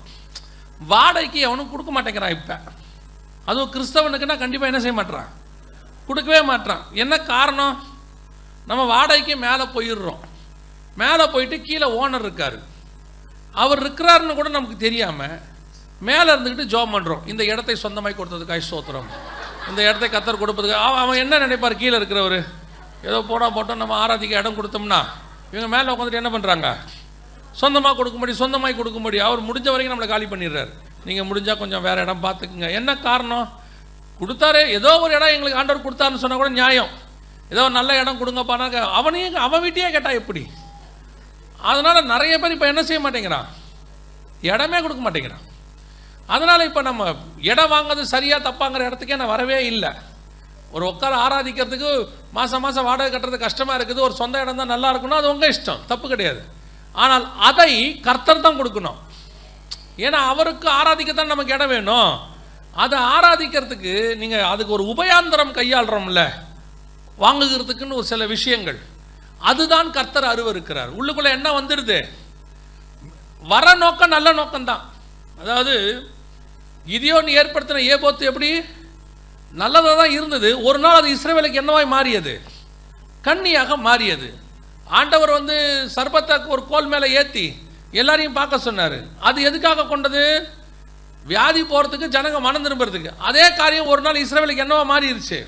வாடகைக்கு எவனும் கொடுக்க மாட்டேங்கிறான். இப்போ அதுவும் கிறிஸ்தவனுக்குன்னா கண்டிப்பாக என்ன செய்ய மாட்டான், கொடுக்கவே மாட்டான். என்ன காரணம்? நம்ம வாடகைக்கு மேலே போயிடுறோம். மேலே போயிட்டு கீழே ஓனர் இருக்கார், அவர் இருக்கிறாருன்னு கூட நமக்கு தெரியாமல் மேலே இருந்துக்கிட்டு ஜோம் பண்ணுறோம். இந்த இடத்தை சொந்தமாய் கொடுத்ததுக்காக ஸ்தோத்திரம், இந்த இடத்தை கர்த்தர் கொடுப்பதுக்கு. அவன் என்ன நினைப்பார்? கீழே இருக்கிறவர் ஏதோ போட்டோம் நம்ம ஆராதிக்க இடம் கொடுத்தோம்னா இவங்க மேலே உட்காந்துட்டு என்ன பண்ணுறாங்க, சொந்தமாக சொந்தமாய் கொடுக்க முடியும். அவர் முடிஞ்ச வரைக்கும் நம்மளை காலி பண்ணிடுறாரு. நீங்கள் முடிஞ்சால் கொஞ்சம் வேறு இடம் பார்த்துக்குங்க. என்ன காரணம்? கொடுத்தாரு, ஏதோ ஒரு இடம் எங்களுக்கு ஆண்டவர் கொடுத்தாருன்னு சொன்னால் கூட நியாயம். ஏதோ நல்ல இடம் கொடுங்கப்பானா அவன் வீட்டையே கேட்டால் எப்படி? அதனால் நிறைய பேர் இப்போ என்ன செய்ய மாட்டேங்கிறான், இடமே கொடுக்க மாட்டேங்கிறான். அதனால் இப்போ நம்ம இடம் வாங்கிறது சரியாக தப்பாங்கிற இடத்துக்கே நான் வரவே இல்லை. ஒரு உட்கார ஆராதிக்கிறதுக்கு மாதம் வாடகை கட்டுறது கஷ்டமாக இருக்குது, ஒரு சொந்த இடம் தான் நல்லா இருக்கணும், அது உங்கள் இஷ்டம், தப்பு கிடையாது. ஆனால் அதை கர்த்தர் தான் கொடுக்கணும். ஏன்னா அவருக்கு ஆராதிக்கத்தான் நமக்கு இடம் வேணும். அதை ஆராதிக்கிறதுக்கு நீங்கள் அதுக்கு ஒரு உபயாந்தரம் கையாளுறோம்ல, வாங்குகிறதுக்குன்னு ஒரு சில விஷயங்கள், அதுதான் கர்த்தர் அருவருக்கிறார். உள்ளுக்குள்ளே என்ன வந்துடுது? வர நோக்கம் நல்ல நோக்கம்தான். அதாவது கிதியோன் ஏற்படுத்தின ஏபோத்து எப்படி நல்லதாக தான் இருந்தது. ஒரு நாள் அது இஸ்ரவேலுக்கு என்னவாய் மாறியது? கண்ணியாக மாறியது. ஆண்டவர் சர்பத்தை ஒரு கோல் மேலே ஏற்றி எல்லாரையும் பார்க்க சொன்னார். அது எதுக்காக கொண்டது? வியாதி போகிறதுக்கு, ஜனங்க மனம் திரும்புறதுக்கு. அதே காரியம் ஒரு நாள் இஸ்ரவேலுக்கு என்னவா மாறிடுச்சு?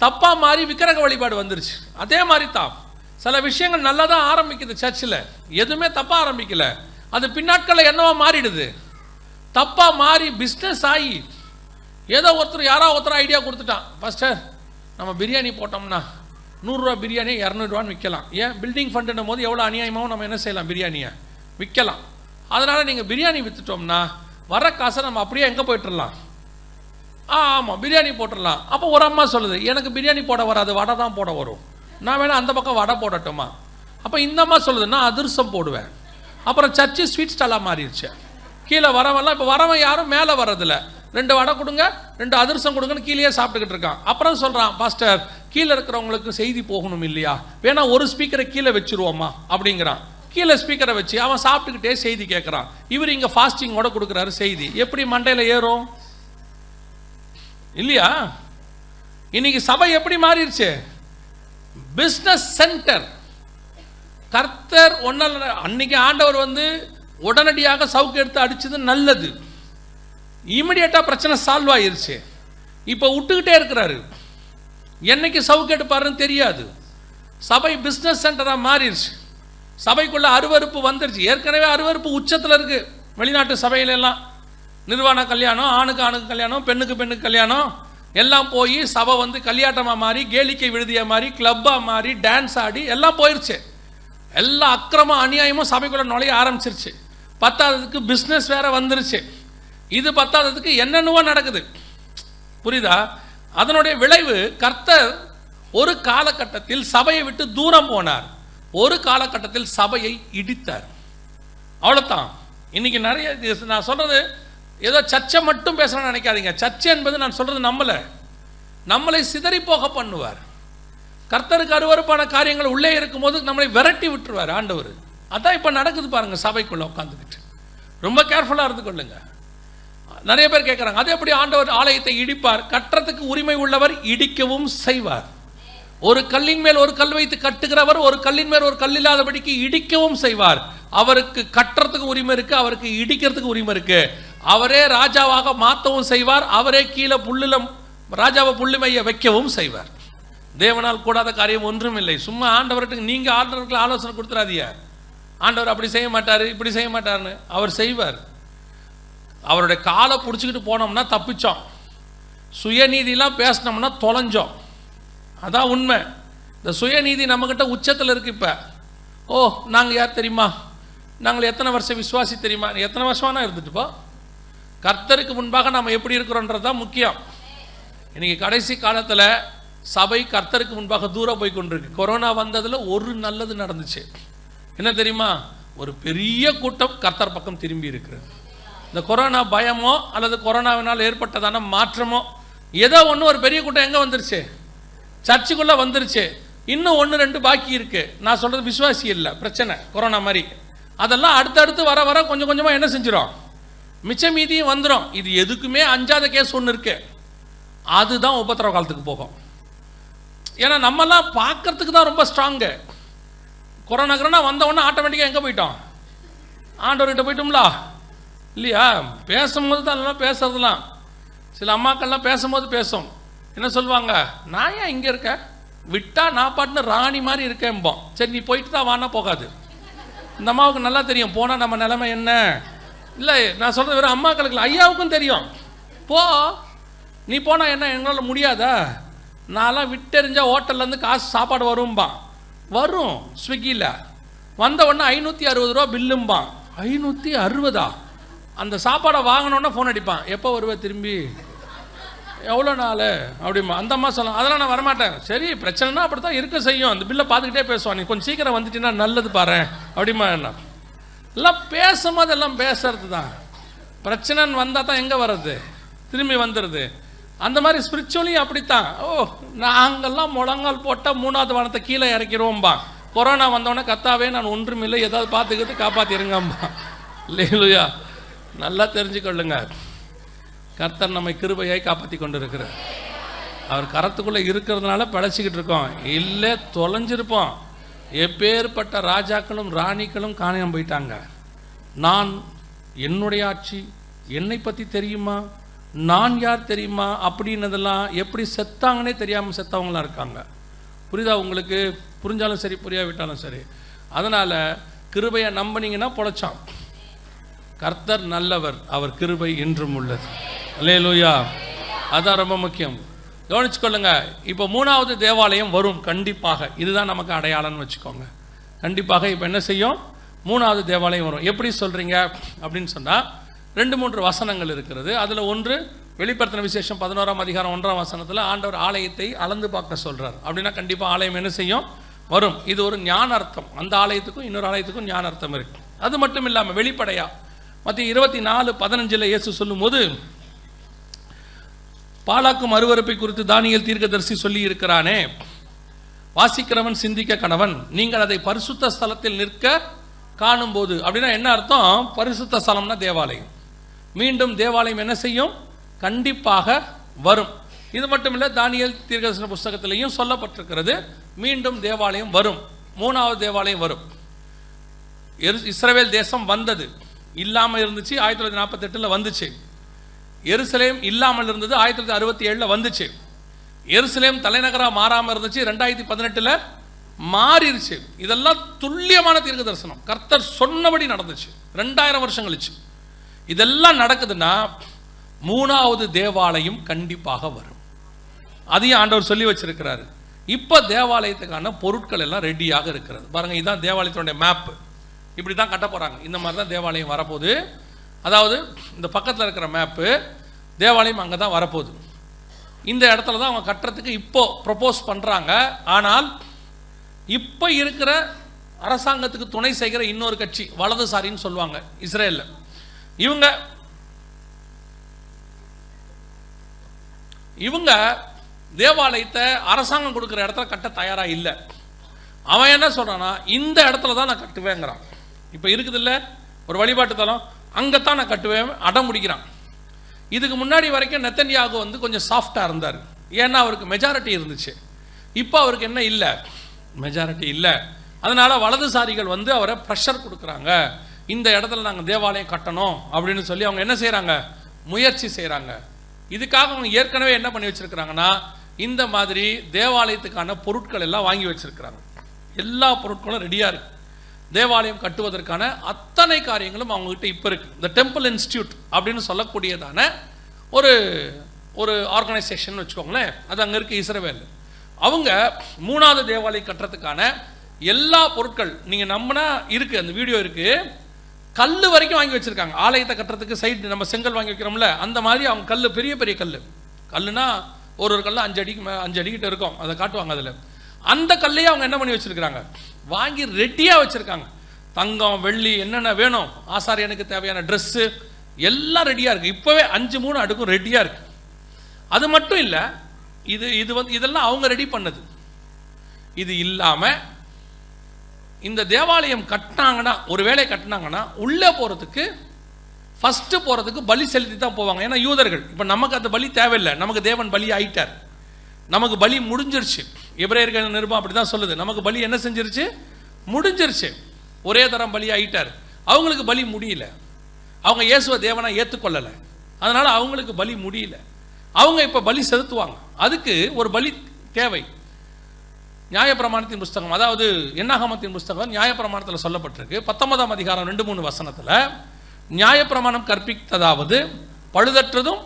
தப்பாக மாறி விக்கிரக வழிபாடு வந்துருச்சு. அதே மாதிரி தான் சில விஷயங்கள் நல்லா தான் ஆரம்பிக்குது சர்ச்சில், எதுவுமே தப்பாக ஆரம்பிக்கல. அது பின்னாட்களில் என்னவா மாறிடுது? தப்பாக மாறி பிஸ்னஸ் ஆகி ஏதோ யாரோ ஒருத்தர் ஐடியா கொடுத்துட்டான், பாஸ்டர் நம்ம பிரியாணி போட்டோம்னா 100 ரூபா பிரியாணி 200 ரூபான்னு விற்கலாம். ஏன்? பில்டிங் ஃபண்டுன்னும் போது எவ்வளோ அநியாயமாகவும் நம்ம என்ன செய்யலாம், பிரியாணியை விற்கலாம். அதனால் நீங்கள் பிரியாணி விற்றுட்டோம்னா வர காசை நம்ம அப்படியே எங்கே போய்ட்டுடலாம்? ஆமாம், பிரியாணி போட்டுடலாம். அப்போ ஒரு அம்மா சொல்லுது, எனக்கு பிரியாணி போட வராது, வடை தான் போட வரும், நான் வேணா அந்த பக்கம் வடை போடட்டுமா? அப்போ இந்த அம்மா சொல்லுது, நான் அதிரசம் போடுவேன். அப்புறம் சர்ச்சு ஸ்வீட் ஸ்டாலாக மாறிடுச்சு. கீழே வரவெல்லாம் இப்போ வரவன் யாரும் மேலே வர்றதில்ல. 2 வடை கொடுங்க, 2 அதிரசம் கொடுங்கன்னு கீழே சாப்பிட்டுக்கிட்டு இருக்கான். அப்புறம் சொல்கிறான், பாஸ்டர் கீழே இருக்கிறவங்களுக்கு செய்தி போகணும் இல்லையா, வேணா ஒரு ஸ்பீக்கரை கீழே வச்சுருவோமா அப்படிங்கிறான். கீழே ஸ்பீக்கரை வச்சு அவன் சாப்பிட்டுக்கிட்டே செய்தி கேட்குறான். இவர் இங்கே ஃபாஸ்டிங்கோட கொடுக்குறாரு செய்தி. எப்படி மண்டையில் ஏறும் இல்லையா? இன்னைக்கு சபை எப்படி மாறிடுச்சு? Business centre. கர்த்தர் அன்னைக்கு ஆண்டவர் உடனடியாக சவுக்கு எடுத்து அடிச்சது நல்லது, இமிடியேட்டாக பிரச்சனை சால்வ் ஆயிருச்சு. இப்போ விட்டுக்கிட்டே இருக்கிறாரு, என்னைக்கு சவுக்கு எடுப்பாருன்னு தெரியாது. சபை பிஸ்னஸ் சென்டராக மாறிடுச்சு. சபைக்குள்ளே அருவருப்பு வந்துருச்சு. ஏற்கனவே அருவருப்பு உச்சத்தில் இருக்குது. வெளிநாட்டு சபையிலெல்லாம் நிர்வாண கல்யாணம், ஆணுக்கு ஆணுக்கு கல்யாணம், பெண்ணுக்கு பெண்ணுக்கு கல்யாணம் எல்லாம் போய் சபை கல்யாட்டமாக மாறி, கேளிக்கை விடுதியாக மாறி, கிளப்பாக மாறி, டான்ஸ் ஆடி எல்லாம் போயிடுச்சு. எல்லா அக்கிரமும் அநியாயமும் சபைக்குள்ளே நுழைய ஆரம்பிச்சிருச்சு. பத்தாததுக்கு பிஸ்னஸ் வேற வந்துருச்சு. இது பத்தாததுக்கு என்னென்னவோ நடக்குது, புரியுதா? அதனுடைய விளைவு கர்த்தர் ஒரு காலகட்டத்தில் சபையை விட்டு தூரம் போனார், ஒரு காலகட்டத்தில் சபையை இடித்தார். அவ்வளோதான். இன்னைக்கு நிறைய நான் சொல்றது ஏதோ சர்ச்சை மட்டும் பேசணும்னு நினைக்காதீங்க. சர்ச்சை என்பது நான் சொல்றது நம்மளை சிதறி போக பண்ணுவார். கர்த்தருக்கு அருவருப்பான காரியங்கள் உள்ளே இருக்கும்போது நம்மளை விரட்டி விட்டுருவார் ஆண்டவர். அதான் இப்போ நடக்குது பாருங்க, சபைக்குள்ள உட்காந்துக்கிட்டு. ரொம்ப கேர்ஃபுல்லாக இருந்து கொள்ளுங்க. நிறைய பேர் கேட்குறாங்க, அது எப்படி ஆண்டவர் ஆலயத்தை இடிப்பார்? கட்டுறதுக்கு உரிமை உள்ளவர் இடிக்கவும் செய்வார். ஒரு கல்லின் மேல் ஒரு கல் வைத்து கட்டுகிறவர் ஒரு கல்லின் மேல் ஒரு கல் இல்லாதபடிக்கு இடிக்கவும் செய்வார். அவருக்கு கட்டுறதுக்கு உரிமை இருக்கு, அவருக்கு இடிக்கிறதுக்கு உரிமை இருக்கு. அவரே ராஜாவாக மாற்றவும் செய்வார், அவரே கீழே ராஜாவை புள்ளிமைய வைக்கவும் செய்வார். தேவனால் கூடாத காரியம் ஒன்றும் இல்லை. சும்மா ஆண்டவர்கிட்ட நீங்க ஆண்டவருக்கு ஆலோசனை கொடுத்துறாதீங்க. ஆண்டவர் அப்படி செய்ய மாட்டாரு, இப்படி செய்ய மாட்டாருன்னு. அவர் செய்வார். அவருடைய காலை பிடிச்சிக்கிட்டு போனோம்னா தப்பிச்சோம், சுயநீதிலாம் பேசினோம்னா தொலைஞ்சோம். அதான் உண்மை. இந்த சுயநீதி நம்மக்கிட்ட உச்சத்தில் இருக்கு. இப்போ நாங்கள் யார் தெரியுமா, நாங்கள் எத்தனை வருஷம் விசுவாசி தெரியுமா, எத்தனை வருஷமானா இருந்துட்டுப்போ கர்த்தருக்கு முன்பாக நாம் எப்படி இருக்கிறோன்றது தான் முக்கியம். இன்றைக்கி கடைசி காலத்தில் சபை கர்த்தருக்கு முன்பாக தூரம் போய் கொண்டிருக்கு. கொரோனா வந்ததில் ஒரு நல்லது நடந்துச்சு. என்ன தெரியுமா? ஒரு பெரிய கூட்டம் கர்த்தர் பக்கம் திரும்பி இருக்கிறது. இந்த கொரோனா பயமோ அல்லது கொரோனாவினால் ஏற்பட்டதான மாற்றமோ ஏதோ ஒன்று, ஒரு பெரிய கூட்டம் எங்கே வந்துருச்சு? சர்ச்சுக்குள்ளே வந்துருச்சு. இன்னும் 1-2 பாக்கி இருக்குது. நான் சொல்கிறது விசுவாசி இல்லை பிரச்சனை, கொரோனா மாதிரி. அதெல்லாம் அடுத்தடுத்து வர வர கொஞ்சம் கொஞ்சமாக என்ன செஞ்சிடும், மிச்ச மீதியும் வந்துடும். இது எதுக்குமே அஞ்சாத கேஸ் ஒன்று இருக்கு, அதுதான் உபத்திரவ காலத்துக்கு போகும். ஏன்னா நம்மெல்லாம் பார்க்கறதுக்கு தான் ரொம்ப ஸ்ட்ராங்கு. கொரோனா வந்தவொடனே ஆட்டோமேட்டிக்காக எங்கே போயிட்டோம்? ஆண்டவர்கிட்ட போயிட்டோம்லா இல்லையா? பேசும்போது தான் எல்லாம் பேசுறதுலாம். சில அம்மாக்கள்லாம் பேசும்போது பேசும், என்ன சொல்லுவாங்க, நான் ஏன் இங்கே இருக்கேன், விட்டா நான் பாட்டுன்னு ராணி மாதிரி இருக்கேன்போம். சரி நீ போயிட்டு தான் வானா போகாது. இந்த அம்மாவுக்கு நல்லா தெரியும் போனால் நம்ம நிலைமை என்ன. இல்லை நான் சொல்கிறது வெறும் அம்மாக்களுக்கு, ஐயாவுக்கும் தெரியும். நீ போனால் என்ன எங்களால் முடியாதா? நான்லாம் விட்டெறிஞ்சால் ஹோட்டல்லேருந்து காசு சாப்பாடு வரும்பான். வரும் ஸ்விக்கியில் வந்த உடனே 560 ரூபா பில்லும்பான். 560? அந்த சாப்பாடை வாங்கினோன்னா ஃபோன் அடிப்பான், எப்போ வருவ திரும்பி, எவ்வளோ நாள் அப்படிமா. அந்த அம்மா சொல்லலாம், அதெல்லாம் நான் வரமாட்டேன். சரி பிரச்சனைனா அப்படி தான் இருக்க செய்யும், அந்த பில்லை பார்த்துக்கிட்டே பேசுவான், நீ கொஞ்சம் சீக்கிரம் வந்துட்டீங்கன்னா நல்லது பாரு அப்படிமா. என்ன எல்லாம் பேசும்போது எல்லாம் பேசுறது தான். பிரச்சனைன்னு வந்தால் தான் எங்கே வர்றது, திரும்பி வந்துடுது. அந்த மாதிரி ஸ்பிரிச்சுவலியும் அப்படித்தான். நாங்கள்லாம் முழங்கால் போட்டால் 3வது வானத்தை கீழே இறக்கிடுவோம்பா. கொரோனா வந்தோடனே கத்தாவே நான் ஒன்றும் இல்லை, ஏதாவது பார்த்துக்கிட்டு காப்பாற்றிருங்கம்பா. இல்லையா? நல்லா தெரிஞ்சுக்கொள்ளுங்க, கர்த்தர் நம்மை கிருபையாய் காப்பாற்றி கொண்டு இருக்கிறார். அவர் கரத்துக்குள்ளே இருக்கிறதுனால பிழைச்சிக்கிட்டு இருக்கோம், இல்லை தொலைஞ்சிருப்போம். எப்பேற்பட்ட ராஜாக்களும் ராணிகளும் காணாமல் போயிட்டாங்க. நான் என்னுடைய ஆட்சி, என்னை பற்றி தெரியுமா, நான் யார் தெரியுமா அப்படின்னதெல்லாம் எப்படி செத்தாங்கன்னே தெரியாமல் செத்தவங்களாம் இருக்காங்க. புரியுதா உங்களுக்கு? புரிஞ்சாலும் சரி புரியாவிட்டாலும் சரி. அதனால் கிருபையை நம்பினீங்கன்னா பொழைச்சான். கர்த்தர் நல்லவர், அவர் கிருபை என்றும் உள்ளது. அல்லேலூயா. அதான் ரொம்ப முக்கியம். கவனிச்சுக்கொள்ளுங்க. இப்போ 3வது தேவாலயம் வரும் கண்டிப்பாக. இதுதான் நமக்கு அடையாளம்னு வச்சுக்கோங்க. கண்டிப்பாக இப்போ என்ன செய்யும், 3வது தேவாலயம் வரும். எப்படி சொல்கிறீங்க அப்படின்னு சொன்னால் 2-3 வசனங்கள் இருக்கிறது. அதில் ஒன்று வெளிப்படுத்தின விசேஷம் 11ஆம் அதிகாரம் 1ஆம் வசனத்தில் ஆண்டவர் ஆலயத்தை அளந்து பார்க்க சொல்கிறார். அப்படின்னா கண்டிப்பாக ஆலயம் என்ன செய்யும், வரும். இது ஒரு ஞான அர்த்தம். அந்த ஆலயத்துக்கும் இன்னொரு ஆலயத்துக்கும் ஞான அர்த்தம் இருக்கு. அது மட்டும் இல்லாமல் வெளிப்படையா மத்திய 24:15 இயேசு சொல்லும்போது, பாலாக்கும் அருவருப்பை குறித்து தானியேல் தீர்க்கதரிசி சொல்லி இருக்கிறானே, வாசிக்கிறவன் சிந்திக்க கணவன், நீங்கள் அதை பரிசுத்த ஸ்தலத்தில் நிற்க காணும்போது. அப்படின்னா என்ன அர்த்தம்? பரிசுத்த ஸ்தலம்னா தேவாலயம். மீண்டும் தேவாலயம் என்ன செய்யும், கண்டிப்பாக வரும். இது மட்டும் இல்லை, தானியேல் தீர்க்கதரிசன புஸ்தகத்திலையும் சொல்லப்பட்டிருக்கிறது, மீண்டும் தேவாலயம் வரும். 3வது தேவாலயம் வரும். இஸ்ரவேல் தேசம் வந்தது, இல்லாமல் இருந்துச்சு, 1948 வந்துச்சு. எருசலேம் இல்லாமல் இருந்தது, 1967 வந்துச்சு. எருசலேம் தலைநகராக மாறாமல் இருந்துச்சு, 2018 மாறிடுச்சு. இதெல்லாம் துல்லியமான தீர்க்க தரிசனம். கர்த்தர் சொன்னபடி நடந்துச்சு 2000 வருஷம் கழிச்சு. இதெல்லாம் நடக்குதுன்னா 3வது தேவாலயம் கண்டிப்பாக வரும். அதையும் ஆண்டவர் சொல்லி வச்சிருக்கிறாரு. இப்போ தேவாலயத்துக்கான பொருட்கள் எல்லாம் ரெடியாக இருக்கிறது. பாருங்கள், இதுதான் தேவாலயத்தினுடைய மேப்பு. இப்படி தான் கட்ட போகிறாங்க. இந்த மாதிரி தான் தேவாலயம் வரப்போகுது. அதாவது இந்த பக்கத்தில் இருக்கிற மேப்பு தேவாலயம் அங்கே தான் வரப்போகுது. இந்த இடத்துல தான் அவங்க கட்டுறதுக்கு இப்போ ப்ரப்போஸ் பண்ணுறாங்க. ஆனால் இப்போ இருக்கிற அரசாங்கத்துக்கு துணை செய்கிற இன்னொரு கட்சி வலதுசாரின்னு சொல்லுவாங்க இஸ்ரேலில். இவங்க தேவாலயத்தை அரசாங்கம் கொடுக்குற இடத்துல கட்ட தயாராக இல்லை. அவன் என்ன சொல்கிறான்னா, இந்த இடத்துல தான் நான் கட்டுவேங்கிறான். இப்போ இருக்குது இல்லை ஒரு வழிபாட்டு தலம், அங்கே தான் நான் கட்டுவேன் அடம் முடிக்கிறான். இதுக்கு முன்னாடி வரைக்கும் நெத்தன்யாகு வந்து கொஞ்சம் சாஃப்டாக இருந்தார், ஏன்னா அவருக்கு மெஜாரிட்டி இருந்துச்சு. இப்போ அவருக்கு என்ன இல்லை, மெஜாரிட்டி இல்லை. அதனால் வலதுசாரிகள் வந்து அவரை ப்ரெஷர் கொடுக்குறாங்க, இந்த இடத்துல நாங்கள் தேவாலயம் கட்டணும் அப்படின்னு சொல்லி அவங்க என்ன செய்கிறாங்க, முயற்சி செய்கிறாங்க. இதுக்காக அவங்க ஏற்கனவே என்ன பண்ணி வச்சுருக்கிறாங்கன்னா, இந்த மாதிரி தேவாலயத்துக்கான பொருட்கள் எல்லாம் வாங்கி வச்சுருக்கிறாங்க. எல்லா பொருட்களும் ரெடியாக இருக்குது. தேவாலயம் கட்டுவதற்கான அத்தனை காரியங்களும் அவங்ககிட்ட இப்போ இருக்குது. இந்த டெம்பிள் இன்ஸ்டியூட் அப்படின்னு சொல்லக்கூடியதான ஒரு ஒரு ஆர்கனைசேஷன் வச்சுக்கோங்களேன், அது அங்கே இருக்குது இஸ்ரவேல். அவங்க 3வது தேவாலயம் கட்டுறதுக்கான எல்லா பொருட்கள் நீங்கள் நம்பினா இருக்குது, அந்த வீடியோ இருக்குது. கல் வரைக்கும் வாங்கி வச்சுருக்காங்க. ஆலயத்தை கட்டுறதுக்கு சைடு நம்ம செங்கல் வாங்கி வைக்கிறோம்ல, அந்த மாதிரி அவங்க கல், பெரிய பெரிய கல்லுனா ஒரு கல் 5 அடிக்கு 5 அடிக்கிட்ட இருக்கும், அதை காட்டுவாங்க. அதில் அந்த கல்லையே அவங்க என்ன பண்ணி வச்சுருக்கிறாங்க, வாங்கி ரெடியாக வச்சுருக்காங்க. தங்கம் வெள்ளி என்னென்ன வேணும், ஆசாரியனுக்கு தேவையான ட்ரெஸ்ஸு எல்லாம் ரெடியாக இருக்குது. இப்போவே 5-3 அடுக்கும் ரெடியாக இருக்குது. அது மட்டும் இல்லை, இது வந்து இதெல்லாம் அவங்க ரெடி பண்ணது. இது இல்லாமல் இந்த தேவாலயம் கட்டினாங்கன்னா, ஒரு வேலை கட்டினாங்கன்னா உள்ளே போகிறதுக்கு ஃபஸ்ட்டு போகிறதுக்கு பலி செலுத்தி தான் போவாங்க. ஏன்னா யூதர்கள், இப்போ நமக்கு அந்த பலி தேவையில்லை, நமக்கு தேவன் பலி ஆயிட்டார், நமக்கு பலி முடிஞ்சிருச்சு. எபிரேயர்கள் நிருபம் அப்படி தான் சொல்லுது, நமக்கு பலி என்ன செஞ்சிருச்சு, முடிஞ்சிருச்சு, ஒரே தரம் பலி ஆயிட்டார். அவங்களுக்கு பலி முடியல, அவங்க இயேசுவை தேவனாக ஏற்றுக்கொள்ளலை, அதனால் அவங்களுக்கு பலி முடியல. அவங்க இப்போ பலி செலுத்துவாங்க, அதுக்கு ஒரு பலி தேவை. நியாயப்பிரமாணத்தின் புஸ்தகம், அதாவது என்னாகமத்தின் புஸ்தகம் நியாயப்பிரமாணத்தில் சொல்லப்பட்டிருக்கு. 19ஆம் அதிகாரம் 2-3 வசனத்தில் நியாயப்பிரமாணம் கற்பித்ததாவது பழுதற்றதும்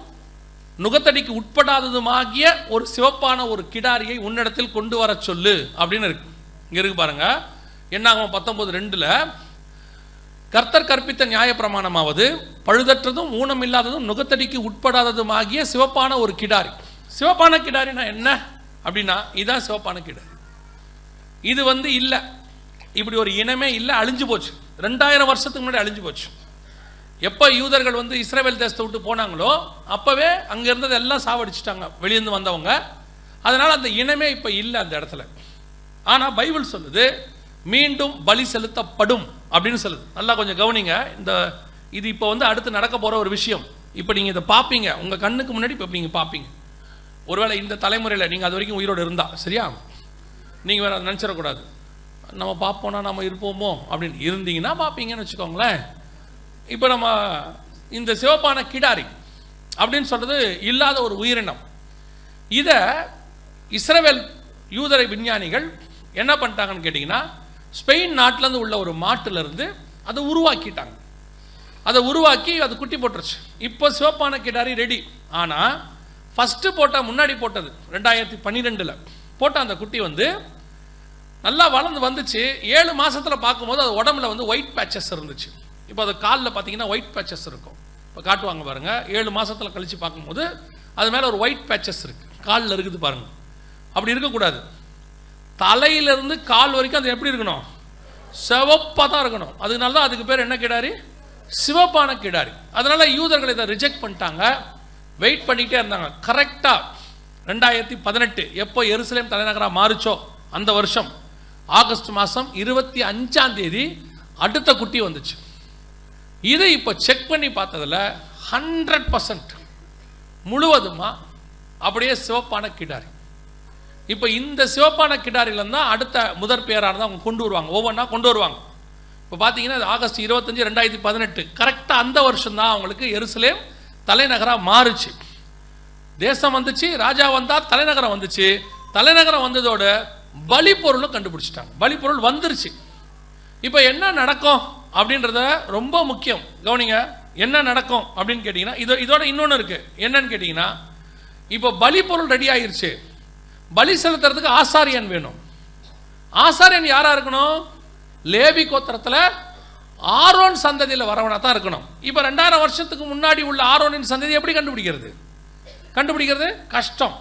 நுகத்தடிக்கு உட்படாததுமாகிய ஒரு சிவப்பான ஒரு கிடாரியை உன்னிடத்தில் கொண்டு வர சொல்லு அப்படின்னு இருக்கு. இங்கே இருக்கு பாருங்க, என்னாகமம் 19:2 கர்த்தர் கற்பித்த நியாயப்பிரமாணமாவது பழுதற்றதும் ஊனமில்லாததும் நுகத்தடிக்கு உட்படாததுமாகிய சிவப்பான ஒரு கிடாரி. சிவப்பான கிடாரினா என்ன அப்படின்னா, இதுதான் சிவப்பான கிடாரி. இது வந்து இல்லை, இப்படி ஒரு இனமே இல்லை, அழிஞ்சு போச்சு. 2000 வருஷத்துக்கு முன்னாடி அழிஞ்சு போச்சு. எப்போ யூதர்கள் வந்து இஸ்ரவேல் தேசத்தை விட்டு போனாங்களோ அப்போவே அங்கே இருந்தது எல்லாம் சாவடிச்சிட்டாங்க வெளியேந்து வந்தவங்க. அதனால் அந்த இனமே இப்போ இல்லை அந்த இடத்துல. ஆனால் பைபிள் சொல்லுது மீண்டும் பலி செலுத்தப்படும் அப்படின்னு சொல்லுது. நல்லா கொஞ்சம் கவனிங்க, இது இப்போ வந்து அடுத்து நடக்க போகிற ஒரு விஷயம். இப்போ நீங்கள் இதை பார்ப்பீங்க, உங்கள் கண்ணுக்கு முன்னாடி இப்போ நீங்கள் பார்ப்பீங்க. ஒருவேளை இந்த தலைமுறையில் நீங்கள் அது வரைக்கும் உயிரோடு இருந்தால், சரியா, நீங்கள் வேறு அதை நினச்சிடக்கூடாது, நம்ம பார்ப்போன்னா நம்ம இருப்போமோ அப்படின்னு இருந்தீங்கன்னா பார்ப்பீங்கன்னு வச்சுக்கோங்களேன். இப்போ நம்ம இந்த சிவப்பான கிடாரி அப்படின்னு சொல்கிறது இல்லாத ஒரு உயிரினம். இதை இஸ்ரவேல் யூதரை விஞ்ஞானிகள் என்ன பண்ணிட்டாங்கன்னு கேட்டிங்கன்னா, ஸ்பெயின் நாட்டிலேருந்து உள்ள ஒரு மாட்டிலேருந்து அதை உருவாக்கிட்டாங்க. அதை உருவாக்கி அது குட்டி போட்டுருச்சு. இப்போ சிவப்பான கிடாரி ரெடி. ஆனால் ஃபஸ்ட்டு முன்னாடி போட்டது 2012 போட்ட அந்த குட்டி வந்து நல்லா வளர்ந்து வந்துச்சு. 7 மாதத்தில் பார்க்கும்போது அது உடம்புல வந்து ஒயிட் பேச்சஸ் இருந்துச்சு. இப்போ அது காலில் பார்த்தீங்கன்னா ஒயிட் பேச்சஸ் இருக்கும். இப்போ காட்டுவாங்க பாருங்கள், 7 மாதத்தில் கழித்து பார்க்கும்போது அது மேலே ஒரு ஒயிட் பேச்சஸ் இருக்குது, காலில் இருக்குது பாருங்கள். அப்படி இருக்கக்கூடாது. தலையிலிருந்து கால் வரைக்கும் அது எப்படி இருக்கணும், சிவப்பாக தான் இருக்கணும். அதனால தான் அதுக்கு பேர் என்ன கிடாரி, சிவப்பான கிடாரி. அதனால் யூதர்கள் இதை ரிஜெக்ட் பண்ணிட்டாங்க, வெயிட் பண்ணிகிட்டே இருந்தாங்க. கரெக்டாக 2018 எப்போ எருசலேம் தலைநகராக மாறுச்சோ அந்த வருஷம் ஆகஸ்ட் மாதம் 25ஆம் தேதி அடுத்த குட்டி வந்துச்சு. இதை இப்போ செக் பண்ணி பார்த்ததில் 100% முழுவதுமாக அப்படியே சிவப்பான கிடாரி. இப்போ இந்த சிவப்பான கிடாரிலேருந்து தான் அடுத்த முதற் பேரானதை அவங்க கொண்டு வருவாங்க, ஒவ்வொன்றா கொண்டு வருவாங்க. இப்போ பார்த்தீங்கன்னா ஆகஸ்ட் 25, 2018 கரெக்டாக அந்த வருஷம்தான் அவங்களுக்கு எருசலேம் தலைநகராக மாறுச்சு. தேசம் வந்துச்சு, ராஜா வந்தால் தலைநகரம் வந்துச்சு. தலைநகரம் வந்ததோட பலி பொருளும் கண்டுபிடிச்சிட்டாங்க, பலி பொருள் வந்துருச்சு. இப்போ என்ன நடக்கும் அப்படின்றத ரொம்ப முக்கியம் கவனிங்க. என்ன நடக்கும் அப்படின்னு கேட்டிங்கன்னா, இதோட இன்னொன்று இருக்குது. என்னன்னு கேட்டிங்கன்னா, இப்போ பலி பொருள் ரெடி ஆகிருச்சு. பலி செலுத்துறதுக்கு ஆசாரியன் வேணும். ஆசாரியன் யாராக இருக்கணும், லேவி கோத்திரத்தில் ஆரோன் சந்ததியில் வரவனாக தான் இருக்கணும். இப்போ 2000 வருஷத்துக்கு முன்னாடி உள்ள ஆரோனின் சந்ததி எப்படி கண்டுபிடிக்கிறது கஷ்டம்.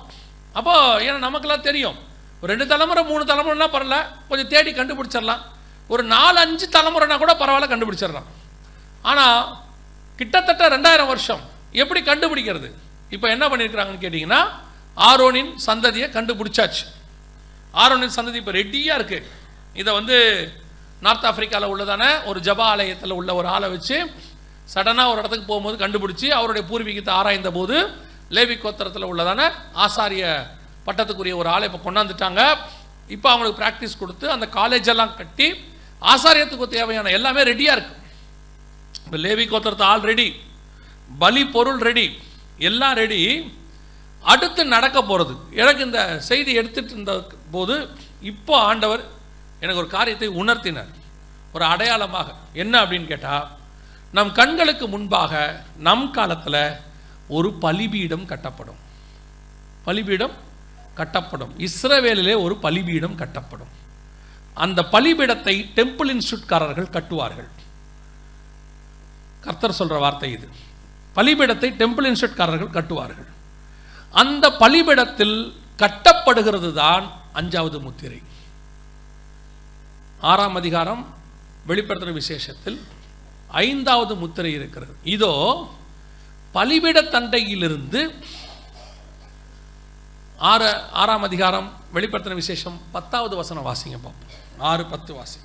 அப்போது ஏன்னா நமக்கெல்லாம் தெரியும், ஒரு 2 தலைமுறை 3 தலைமுறைனா பரவாயில்ல, கொஞ்சம் தேடி கண்டுபிடிச்சிடலாம். ஒரு 4-5 தலைமுறைனா கூட பரவாயில்ல கண்டுபிடிச்சிடலாம். ஆனால் கிட்டத்தட்ட 2000 வருஷம் எப்படி கண்டுபிடிக்கிறது? இப்போ என்ன பண்ணியிருக்கிறாங்கன்னு கேட்டிங்கன்னா, ஆரோனின் சந்ததியை கண்டுபிடிச்சாச்சு. ஆரோனின் சந்ததி இப்போ ரெடியாக இருக்குது. இதை வந்து நார்த் ஆப்பிரிக்காவில் உள்ளதான ஒரு ஜபா ஆலயத்தில் உள்ள ஒரு ஆளை வச்சு சடனாக ஒரு இடத்துக்கு போகும்போது கண்டுபிடிச்சி அவருடைய பூர்வீகத்தை ஆராய்ந்த போது லேவி கோத்திரத்தில் உள்ளதான ஆசாரிய பட்டத்துக்குரிய ஒரு ஆளை இப்போ கொண்டாந்துட்டாங்க. இப்போ அவங்களுக்கு ப்ராக்டிஸ் கொடுத்து அந்த காலேஜெல்லாம் கட்டி ஆசாரியத்துக்கு தேவையான எல்லாமே ரெடியாக இருக்குது. இப்போ லேவி கோத்திரத்தை ஆள் ரெடி, பலி பொருள் ரெடி, எல்லாம் ரெடி. அடுத்து நடக்க போகிறது. எனக்கு இந்த செய்தி எடுத்துகிட்டு இருந்த போது இப்போ ஆண்டவர் எனக்கு ஒரு காரியத்தை உணர்த்தினார், ஒரு அடையாளமாக. என்ன அப்படின்னு கேட்டால், நம் கண்களுக்கு முன்பாக நம் காலத்தில் ஒரு பலிபீடம் கட்டப்படும். பலிபீடம் கட்டப்படும். இஸ்ரவேலிலே ஒரு பலிபீடம் கட்டப்படும். அந்த பலிபீடத்தை டெம்பிள் இன்ஸ்டியூட்காரர்கள் கட்டுவார்கள். கர்த்தர் சொல்கிற வார்த்தை இது. பலிபீடத்தை டெம்பிள் இன்ஸ்டியூட்காரர்கள் கட்டுவார்கள். அந்த பலிபீடத்தில் கட்டப்படுகிறது தான் 5வது முத்திரை. 6ஆம் அதிகாரம் வெளிப்படுத்துகிற விசேஷத்தில் 5வது முத்திரை இருக்கிறது. இதோ பலிபீட தண்டையிலிருந்து 6ஆம் அதிகாரம் வெளிப்படுத்துகிற விசேஷம் 10வது வசனம் வாசிங்க பார்ப்போம். 6:10 வாசி.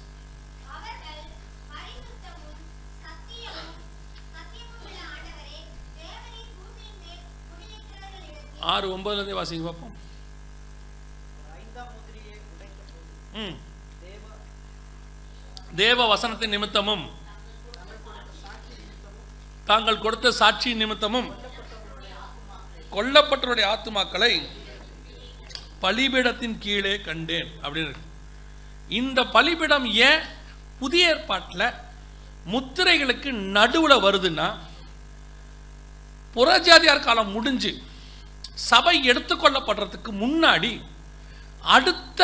6:9 வாசிங்க பார்ப்போம். தேவ வசனத்தின் நிமித்தமும் தாங்கள் கொடுத்த சாட்சி நிமித்தமும் கொல்லப்பட்டவருடைய ஆத்துமாக்களை பலிபீடத்தின் கீழே கண்டேன் அப்படின்னு. இந்த பலிபீடம் ஏன் புதிய ஏற்பாட்டில் முத்திரைகளுக்கு நடுவில் வருதுன்னா, புறஜாதியார் காலம் முடிஞ்சு சபை எடுத்துக்கொள்ளப்படுறதுக்கு முன்னாடி அடுத்த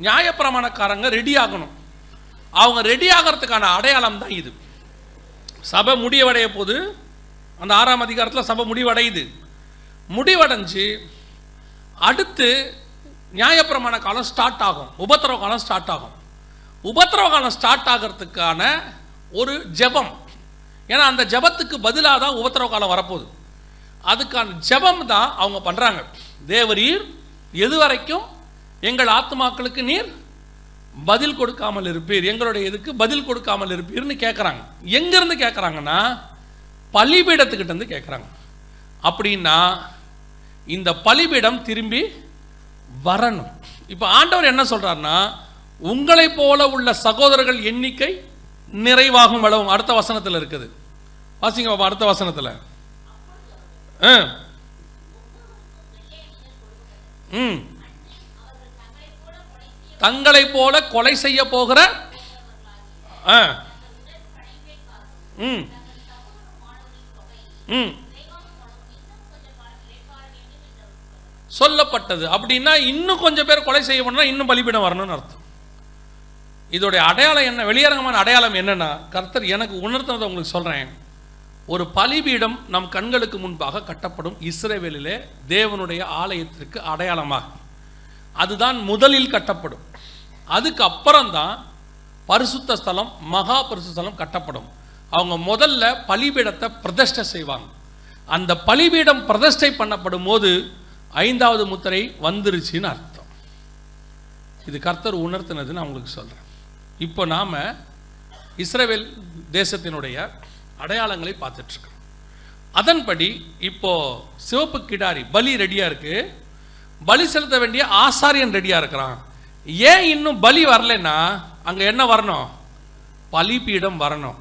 நியாயப்பிரமாணக்காரங்க ரெடி ஆகணும். அவங்க ரெடி ஆகிறதுக்கான அடையாளம் தான் இது. சபை முடிவடைய போது அந்த 6ஆம் அதிகாரத்தில் சபை முடிவடையுது. முடிவடைஞ்சு அடுத்து நியாயப்பிரமாண காலம் ஸ்டார்ட் ஆகும், உபத்திரவ காலம் ஸ்டார்ட் ஆகும். உபத்திரவ காலம் ஸ்டார்ட் ஆகிறதுக்கான ஒரு ஜெபம். ஏன்னா அந்த ஜெபத்துக்கு பதிலாக தான் உபத்திரவ காலம் வரப்போகுது. அதுக்கான ஜெபம் தான் அவங்க பண்ணுறாங்க. தேவரீர் எது வரைக்கும் எங்கள் ஆத்துமாக்களுக்கு நீர் பதில் கொடுக்காமல் இருப்பீர், எங்களுடைய இதுக்கு பதில் கொடுக்காமல் இருப்பீர்னு கேட்குறாங்க. எங்கேருந்து கேட்குறாங்கன்னா, பலிபீடத்துக்கிட்டேருந்து கேட்குறாங்க. அப்படின்னா இந்த பலிபீடம் திரும்பி வரணும். இப்போ ஆண்டவர் என்ன சொல்கிறாருன்னா, உங்களை போல உள்ள சகோதரர்கள் எண்ணிக்கை நிறைவாகும் அளவும். அடுத்த வசனத்தில் இருக்குது, வாசிங்க பாப்பா. அடுத்த வசனத்தில் தங்களை போல கொலை செய்ய போகிற சொல்லப்பட்டது. அப்படின்னா இன்னும் கொஞ்சம் பேர் கொலை செய்யணும்னா இன்னும் பலிபீடம் வரணும்னு அர்த்தம். இதோடைய அடையாளம் என்ன, வெளியரங்கமான அடையாளம் என்னன்னா, கர்த்தர் எனக்கு உணர்த்தினதை உங்களுக்கு சொல்றேன். ஒரு பலிபீடம் நம் கண்களுக்கு முன்பாக கட்டப்படும் இஸ்ரவேலிலே தேவனுடைய ஆலயத்திற்கு அடையாளமாக. அதுதான் முதலில் கட்டப்படும். அதுக்கு அப்புறம்தான் பரிசுத்த ஸ்தலம், மகா பரிசுத்த ஸ்தலம் கட்டப்படும். அவங்க முதல்ல பலிபீடத்தை பிரதிஷ்டை செய்வாங்க. அந்த பலிபீடம் பிரதிஷ்டை பண்ணப்படும் போது 5வது முத்திரை வந்துருச்சுன்னு அர்த்தம். இது கர்த்தர் உணர்த்தினது நான் உங்களுக்கு சொல்கிறேன். இப்போ நாம் இஸ்ரவேல் தேசத்தினுடைய அடையாளங்களை பார்த்துட்ருக்கோம். அதன்படி இப்போ சிவப்பு கிடாரி பலி ரெடியாக இருக்குது, பலி செலுத்த வேண்டிய ஆசாரியன் ரெடியாக இருக்கிறான். ஏன் இன்னும் பலி வரலைன்னா, அங்கே என்ன வரணும், பலிபீடம் வரணும்.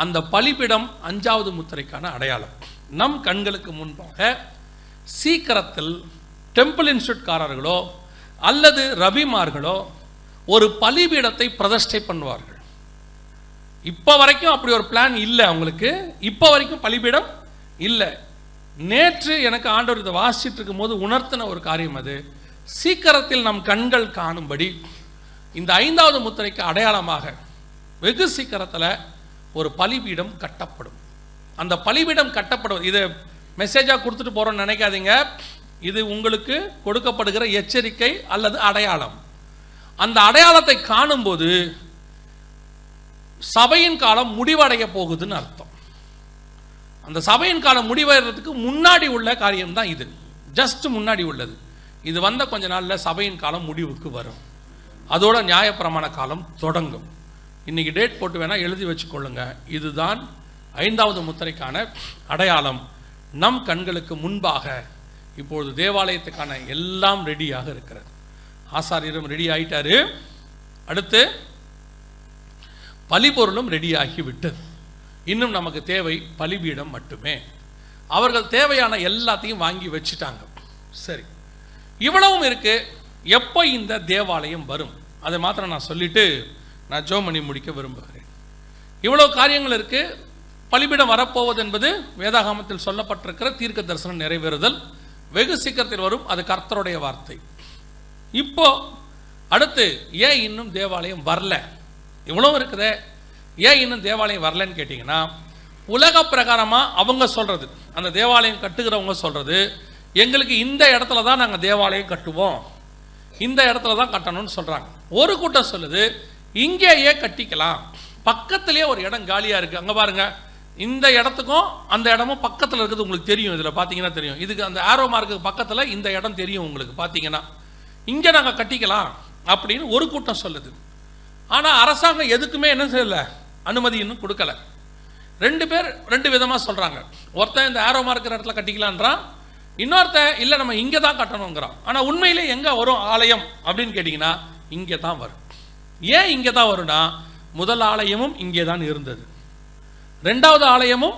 அந்த பலிபீடம் 5வது முத்திரைக்கான அடையாளம். நம் கண்களுக்கு முன்பாக சீக்கிரத்தில் டெம்பிள் இன்ஸ்டியூட்காரர்களோ அல்லது ரபிமார்களோ ஒரு பலிபீடத்தை பிரதிஷ்டை பண்ணுவார்கள். இப்போ வரைக்கும் அப்படி ஒரு பிளான் இல்லை அவங்களுக்கு. இப்போ வரைக்கும் பலிபீடம் இல்லை. நேற்று எனக்கு ஆண்டவர் இதை வாசிச்சுட்டு இருக்கும் போது உணர்த்தின ஒரு காரியம் அது. சீக்கிரத்தில் நம் கண்கள் காணும்படி இந்த 5வது முத்திரைக்கு அடையாளமாக வெகு சீக்கிரத்தில் ஒரு பலிபீடம் கட்டப்படும். அந்த பலிபீடம் கட்டப்படும். இதை மெசேஜாக கொடுத்துட்டு போகிறோன்னு நினைக்காதீங்க. இது உங்களுக்கு கொடுக்கப்படுகிற எச்சரிக்கை அல்லது அடையாளம். அந்த அடையாளத்தை காணும்போது சபையின் காலம் முடிவடைய போகுதுன்னு அர்த்தம். அந்த சபையின் காலம் முடிவடைகிறதுக்கு முன்னாடி உள்ள காரியம் தான் இது. ஜஸ்ட் முன்னாடி உள்ளது. இது வந்த கொஞ்ச நாளில் சபையின் காலம் முடிவுக்கு வரும். அதோட நியாயப்பிரமாண காலம் தொடங்கும். இன்னைக்கு டேட் போட்டு வேணால் எழுதி வச்சுக்கொள்ளுங்க. இதுதான் ஐந்தாவது முத்திரைக்கான அடையாளம் நம் கண்களுக்கு முன்பாக இப்பொழுது தேவாலயத்துக்கான எல்லாம் ரெடியாக இருக்கிறது. ஆசாரியரும் ரெடி ஆயிட்டாரு. அடுத்து பலிபொருளும் ரெடியாகி விட்டது. இன்னும் நமக்கு தேவை பலிபீடம் மட்டுமே. அவர்கள் தேவையான எல்லாத்தையும் வாங்கி வச்சுட்டாங்க. சரி, இவ்வளவும் இருக்கு. எப்போ இந்த தேவாலயம் வரும் அதை மாத்திரம் நான் சொல்லிட்டு நான் ஜெபம் பண்ணி முடிக்க விரும்புகிறேன். இவ்வளவு காரியங்கள் இருக்கு. பலிபீடம் வரப்போவது என்பது வேதாகமத்தில் சொல்லப்பட்டிருக்கிற தீர்க்க தரிசனம் நிறைவேறுதல் வெகு சீக்கிரத்தில் வரும். அது கர்த்தருடைய வார்த்தை. இப்போ அடுத்து ஏன் இன்னும் தேவாலயம் வரல? இவ்வளவு இருக்குதே, ஏன் இன்னும் தேவாலயம் வரலன்னு கேட்டிங்கன்னா, உலக பிரகாரமாக அவங்க சொல்கிறது, அந்த தேவாலயம் கட்டுகிறவங்க சொல்கிறது, எங்களுக்கு இந்த இடத்துல தான் நாங்கள் தேவாலயம் கட்டுவோம், இந்த இடத்துல தான் கட்டணும்னு சொல்கிறாங்க. ஒரு கூட்டம் சொல்லுது இங்கேயே கட்டிக்கலாம், பக்கத்திலே ஒரு இடம் காலியாக இருக்குது, அங்கே பாருங்கள், இந்த இடத்துக்கும் அந்த இடமும் பக்கத்தில் இருக்குது. உங்களுக்கு தெரியும், இதில் பார்த்தீங்கன்னா தெரியும். இதுக்கு அந்த ஆரோ மார்க்கு பக்கத்தில் இந்த இடம் தெரியும் உங்களுக்கு பார்த்தீங்கன்னா. இங்கே நாங்கள் கட்டிக்கலாம் அப்படின்னு ஒரு கூட்டம் சொல்லுது. ஆனால் அரசாங்கம் எதுக்குமே என்ன செய்யலை, அனுமதி இன்னும் கொடுக்கல. ரெண்டு பேர் ரெண்டு விதமாக சொல்கிறாங்க. ஒருத்தன் இந்த ஆரோ மார்க்கிற இடத்துல கட்டிக்கலான்றான், இன்னொருத்தன் இல்லை நம்ம இங்கே தான் கட்டணுங்கிறான். ஆனால் உண்மையிலே எங்கே வரும் ஆலயம் அப்படின்னு கேட்டிங்கன்னா இங்கே தான் வரும். ஏன் இங்கே தான் வரும்னா, முதல் ஆலயமும் இங்கே தான் இருந்தது, ரெண்டாவது ஆலயமும்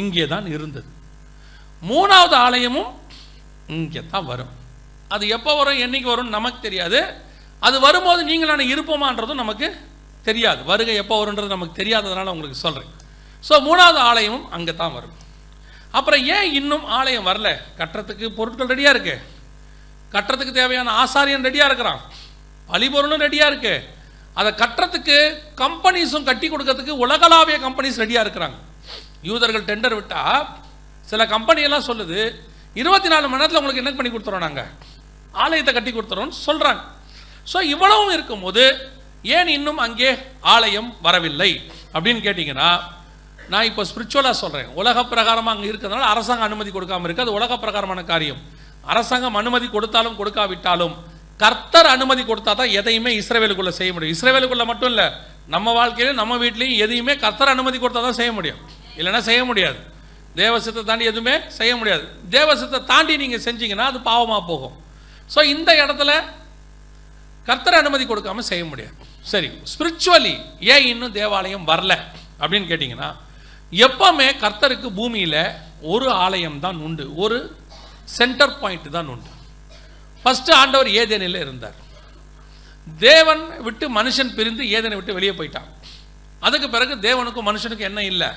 இங்கே தான் இருந்தது, மூணாவது ஆலயமும் இங்கே தான் வரும். அது எப்போ வரும், என்னைக்கு வரும் நமக்கு தெரியாது. அது வரும்போது நீங்கள் நான் இருப்போமான்றதும் நமக்கு தெரியாது. வருகை எப்போ வரும்ன்றது நமக்கு தெரியாததுனால உங்களுக்கு சொல்கிறேன். ஸோ மூணாவது ஆலயமும் அங்கே தான் வரும். அப்புறம் ஏன் இன்னும் ஆலயம் வரல? கட்டுறதுக்கு பொருட்கள் ரெடியாக இருக்கு, கட்டுறதுக்கு தேவையான ஆசாரியன் ரெடியாக இருக்கிறான், பலிபொருளும் ரெடியாக இருக்கு. அதை கட்டுறதுக்கு கம்பெனிஸும் கட்டி கொடுக்கறதுக்கு உலகளாவிய கம்பெனிஸ் ரெடியாக இருக்கிறாங்க. யூதர்கள் டெண்டர் விட்டால் சில கம்பெனியெல்லாம் சொல்லுது 24 மணி நேரத்தில் உங்களுக்கு என்ன பண்ணி கொடுத்துறோம், நாங்கள் ஆலயத்தை கட்டி கொடுத்துறோம்னு சொல்கிறாங்க. ஸோ இவ்வளவும் இருக்கும்போது ஏன் இன்னும் அங்கே ஆலயம் வரவில்லை அப்படின்னு கேட்டிங்கன்னா, நான் இப்போ ஸ்பிரிச்சுவலாக சொல்கிறேன். உலக பிரகாரமாக அங்கே இருக்கிறதுனால அரசாங்கம் அனுமதி கொடுக்காமல் இருக்குது. அது உலக பிரகாரமான காரியம். அரசாங்கம் அனுமதி கொடுத்தாலும் கொடுக்காவிட்டாலும் கர்த்தர் அனுமதி கொடுத்தா தான் எதையுமே இஸ்ரவேலுக்குள்ளே செய்ய முடியும். இஸ்ரவேலுக்குள்ளே மட்டும் இல்லை, நம்ம வாழ்க்கையிலும் நம்ம வீட்லேயும் எதையுமே கர்த்தர் அனுமதி கொடுத்தா தான் செய்ய முடியும், இல்லைன்னா செய்ய முடியாது. தேவசத்தை தாண்டி எதுவுமே செய்ய முடியாது. தேவசத்தை தாண்டி நீங்கள் செஞ்சீங்கன்னா அது பாவமாக போகும். ஸோ இந்த இடத்துல கர்த்தர் அனுமதி கொடுக்காம செய்ய முடியாது. சரி, ஸ்பிரிச்சுவலி ஏன் இன்னும் தேவாலயம் வரல அப்படின்னு கேட்டிங்கன்னா, எப்பவுமே கர்த்தருக்கு பூமியில் ஒரு ஆலயம் தான் உண்டு, ஒரு சென்டர் பாயிண்ட் தான் உண்டு. ஃபர்ஸ்ட் ஆண்டவர் ஏதேனில் இருந்தார். தேவன் விட்டு மனுஷன் பிரிந்து ஏதேனை விட்டு வெளியே போயிட்டான். அதுக்கு பிறகு தேவனுக்கும் மனுஷனுக்கும் என்ன இல்லை,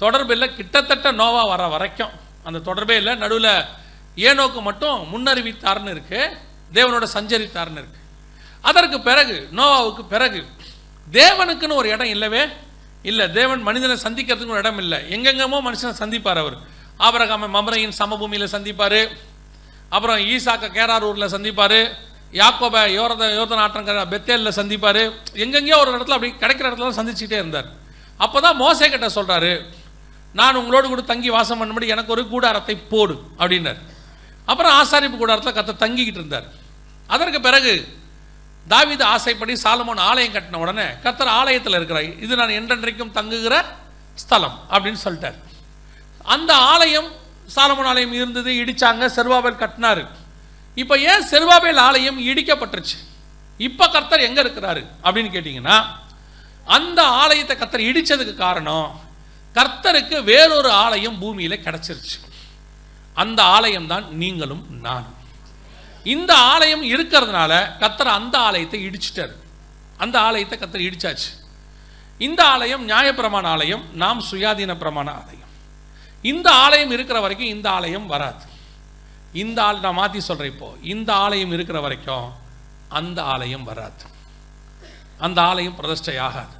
தொடர்பு இல்லை. கிட்டத்தட்ட நோவா வர வரைக்கும் அந்த தொடர்பே இல்லை. நடுவில் ஏனோக்கு மட்டும் முன்னறிவித்தார்னு இருக்கு, தேவனோட சஞ்சரித்தார்னு இருக்கு. அதற்கு பிறகு நோவாவுக்கு பிறகு தேவனுக்குன்னு ஒரு இடம் இல்லவே இல்லை. தேவன் மனிதனை சந்திக்கிறதுக்கு ஒரு இடம் இல்லை. எங்கெங்கமோ மனுஷனை சந்திப்பார். அவர் ஆபிரகாமை மம்ரையின் சமபூமியில் சந்திப்பார், அப்புறம் ஈசாக்க கேராரூரில் சந்திப்பார், யாக்கோபை யோர்தான் ஆற்றங்கிற பெத்தேலில் சந்திப்பார். எங்கெங்கேயோ ஒரு இடத்துல அப்படி கிடைக்கிற இடத்துல சந்திச்சுட்டே இருந்தார். அப்போ தான் மோசே கிட்ட சொல்கிறாரு, நான் உங்களோடு கூட தங்கி வாசம் பண்ணும்படி எனக்கு ஒரு கூடாரத்தை போடு அப்படின்னார். அப்புறம் ஆசாரிப்பு கூடாரத்தில் கர்த்தர் தங்கிக்கிட்டு இருந்தார். அதற்கு பிறகு தாவீது ஆசைப்படி சாலமோன் ஆலயம் கட்டின உடனே கர்த்தர் ஆலயத்தில் இருக்கிறார், இது நான் என்றென்றைக்கும் தங்குகிற ஸ்தலம் அப்படின்னு சொல்லிட்டார். அந்த ஆலயம் சாலமோன் ஆலயம் இருந்தது, இடிச்சாங்க, செருபாபேல் கட்டினார். இப்போ ஏன் செருபாபேல் ஆலயம் இடிக்கப்பட்டுருச்சு? இப்போ கர்த்தர் எங்கே இருக்கிறாரு அப்படின்னு கேட்டிங்கன்னா, அந்த ஆலயத்தை கர்த்தர் இடித்ததுக்கு காரணம் கர்த்தருக்கு வேறொரு ஆலயம் பூமியில் கிடச்சிருச்சு. அந்த ஆலயம் தான் நீங்களும் நானும். இந்த ஆலயம் இருக்கிறதுனால கர்த்தர் அந்த ஆலயத்தை இடிச்சிட்டார். அந்த ஆலயத்தை கர்த்தர் இடிச்சாச்சு. இந்த ஆலயம் நியாயப்பிரமாண ஆலயம், நாம் சுயாதீன பிரமாண ஆலயம். இந்த ஆலயம் இருக்கிற வரைக்கும் இந்த ஆலயம் வராது. இந்த நான் மாற்றி சொல்கிறேன், இப்போ இந்த ஆலயம் இருக்கிற வரைக்கும் அந்த ஆலயம் வராது, அந்த ஆலயம் பிரதிஷ்டை ஆகாது.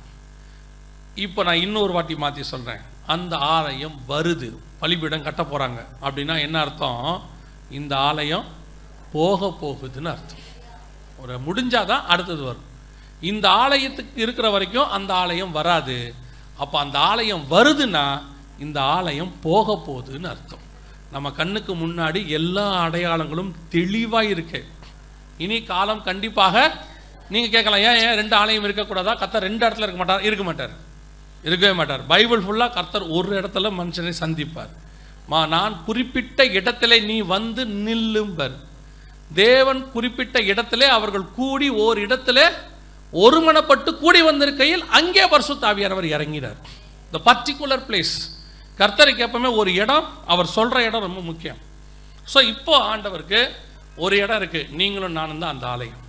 இப்போ நான் இன்னொரு வாட்டி மாற்றி சொல்கிறேன், அந்த ஆலயம் வருது, பலிபீடம் கட்ட போகிறாங்க அப்படின்னா என்ன அர்த்தம்? இந்த ஆலயம் போக போகுதுன்னு அர்த்தம். ஒரு முடிஞ்சாதான் அடுத்தது வரும். இந்த ஆலயத்துக்கு இருக்கிற வரைக்கும் அந்த ஆலயம் வராது. அப்போ அந்த ஆலயம் வருதுன்னா இந்த ஆலயம் போக போகுதுன்னு அர்த்தம். நம்ம கண்ணுக்கு முன்னாடி எல்லா அடையாளங்களும் தெளிவாக இருக்கு. இனி காலம் கண்டிப்பாக நீங்கள் கேட்கலாம், ஏன் 2 ஆலயம் இருக்கக்கூடாதா? கர்த்தர் 2 இடத்துல இருக்க மாட்டார்? இருக்கவே மாட்டார். பைபிள் ஃபுல்லாக கர்த்தர் ஒரு இடத்துல மனுஷனை சந்திப்பார். நான் குறிப்பிட்ட இடத்துல நீ வந்து நில்லும்பர். தேவன் குறிப்பிட்ட இடத்திலே அவர்கள் கூடி ஓர் இடத்துல ஒருமனப்பட்டு கூடி வந்திருக்கையில் அங்கே பரிசுத்த ஆவியானவர் இறங்கினார். The particular place. கர்த்தருக்கு எப்பவுமே ஒரு இடம், அவர் சொல்கிற இடம் ரொம்ப முக்கியம். ஸோ இப்போ ஆண்டவருக்கு ஒரு இடம் இருக்குது, நீங்களும் நானும் தான் அந்த ஆலயம்.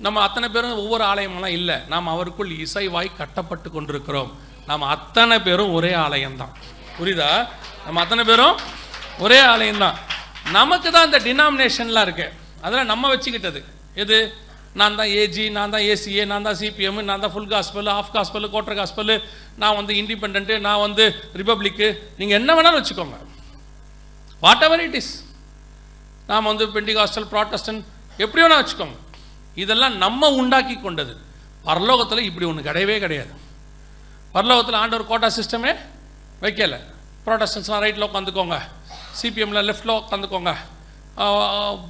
நம்ம அத்தனை பேரும் ஒவ்வொரு ஆலயமெல்லாம் இல்லை, நாம் அவருக்குள் இசைவாய் கட்டப்பட்டு கொண்டிருக்கிறோம். நாம் அத்தனை பேரும் ஒரே ஆலயம்தான். புரியுதா? நம்ம அத்தனை பேரும் ஒரே ஆலயம்தான். நமக்கு தான் இந்த டினாமினேஷன்லாம் இருக்கு, அதெல்லாம் நம்ம வச்சுக்கிட்டது. எது? நான் தான் ஏஜி, நான் தான் ஏசிஏ, நான் தான் சிபிஎம், நான் தான் full gospel, half gospel, quarter gospel, நான் வந்து இண்டிபெண்ட், நான் வந்து ரிப்பப்ளிக்கு. நீங்கள் என்ன வேணாலும் வச்சுக்கோங்க, வாட் எவர் இட் இஸ். நாம் வந்து பெண்டிகாஸ்டல், ப்ராட்டஸ்டன்ட், எப்படி வேணால் வச்சுக்கோங்க. இதெல்லாம் நம்ம உண்டாக்கி கொண்டது. பரலோகத்தில் இப்படி ஒன்று கிடையவே கிடையாது. பரலோகத்தில் ஆண்டவர் கோட்டா சிஸ்டமே வைக்கலை. ப்ராட்டஸ்டன்ஸ்லாம் ரைட்டில் உட்காந்துக்கோங்க, சிபிஎம்மில் லெஃப்டில் உட்காந்துக்கோங்க,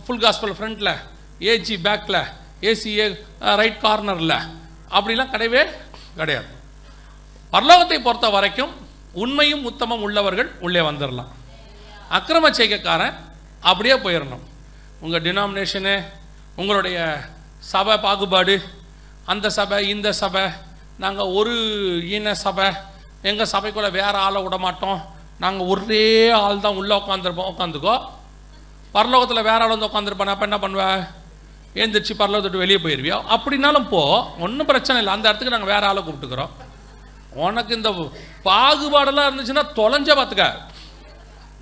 ஃபுல் காஸ்பல் ஃப்ரண்ட்டில், ஏஜி பேக்கில், ஏசிஏ ரைட் கார்னரில், அப்படிலாம் கிடையவே கிடையாது. பரலோகத்தை பொறுத்த வரைக்கும் உண்மையும் உத்தமம் உள்ளவர்கள் உள்ளே வந்துடலாம். அக்கிரம செய்கைக்காரன் அப்படியே போயிடணும். உங்கள் டினாமினேஷனு, உங்களுடைய சபை பாகுபாடு, அந்த சபை இந்த சபை, நாங்கள் ஒரு ஈன சபை, எங்கள் சபைக்குள்ளே வேறு ஆளை விட மாட்டோம், நாங்கள் ஒரே ஆள் தான் உள்ளே உட்காந்துருப்போம். உட்காந்துக்கோ. பரலோகத்தில் வேற ஆள் வந்து உட்காந்துருப்பான், அப்போ என்ன பண்ணுவேன்? ஏந்திரிச்சு பரலோகத்தை வெளியே போயிடுவியா? அப்படின்னாலும் போ, ஒன்றும் பிரச்சனை இல்லை. அந்த இடத்துக்கு நாங்கள் வேற ஆளை கூப்பிட்டுக்கிறோம். உனக்கு இந்த பாகுபாடெல்லாம் இருந்துச்சுன்னா தொலைஞ்ச பார்த்துக்க.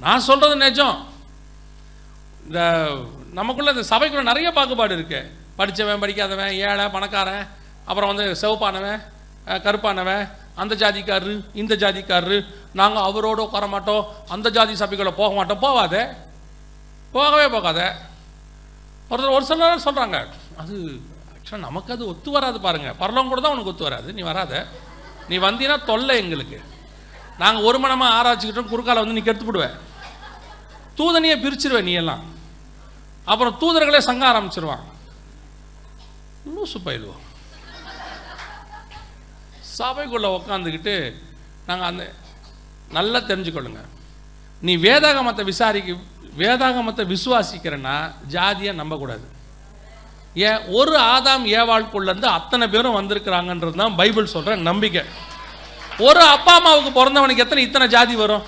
நான் சொல்கிறது நிஜம். இந்த நமக்குள்ள இந்த சபைக்குள்ள நிறைய பாகுபாடு இருக்கு. படித்தவன், படிக்காதவன், ஏழை, பணக்காரன், அப்புறம் வந்து சிவப்பானவன், கருப்பானவன், அந்த ஜாதிக்காரரு, இந்த ஜாதிக்காரரு, நாங்கள் அவரோட உட்கார மாட்டோம், அந்த ஜாதி சபைக்குள்ளே போக மாட்டோம். போகாத, போகவே போகாத. ஒரு சிலர் சொல்கிறாங்க, அது ஆக்சுவலாக நமக்கு அது ஒத்து வராது. பாருங்கள், பரலோகம் கூட தான் உனக்கு ஒத்து வராது, நீ வராத. நீ வந்தீங்கன்னா தொல்லை எங்களுக்கு. நாங்கள் ஒரு மனமாக ஆராய்ச்சிக்கிட்டோம், குறுக்கால வந்து நீ கெடுத்து விடுவேன், தூதனையே பிரிச்சிருவேன் நீ எல்லாம். அப்புறம் தூதர்களே சங்க ஆரம்பிச்சிருவான். லூசு பயிலுவோம். சபைக்குள்ளே உட்காந்துக்கிட்டு நாங்கள் அந்த நல்லா தெரிஞ்சுக்கொள்ளுங்க, நீ வேதாகமத்தை விசுவாசிக்கிறன்னா ஜாதியை நம்பக்கூடாது. ஏன்? ஒரு ஆதாம் ஏவாளுக்குள்ளேருந்து அத்தனை பேரும் வந்திருக்கிறாங்கன்றது தான் பைபிள் சொல்கிற நம்பிக்கை. ஒரு அப்பா அம்மாவுக்கு பிறந்தவனுக்கு இத்தனை ஜாதி வரும்?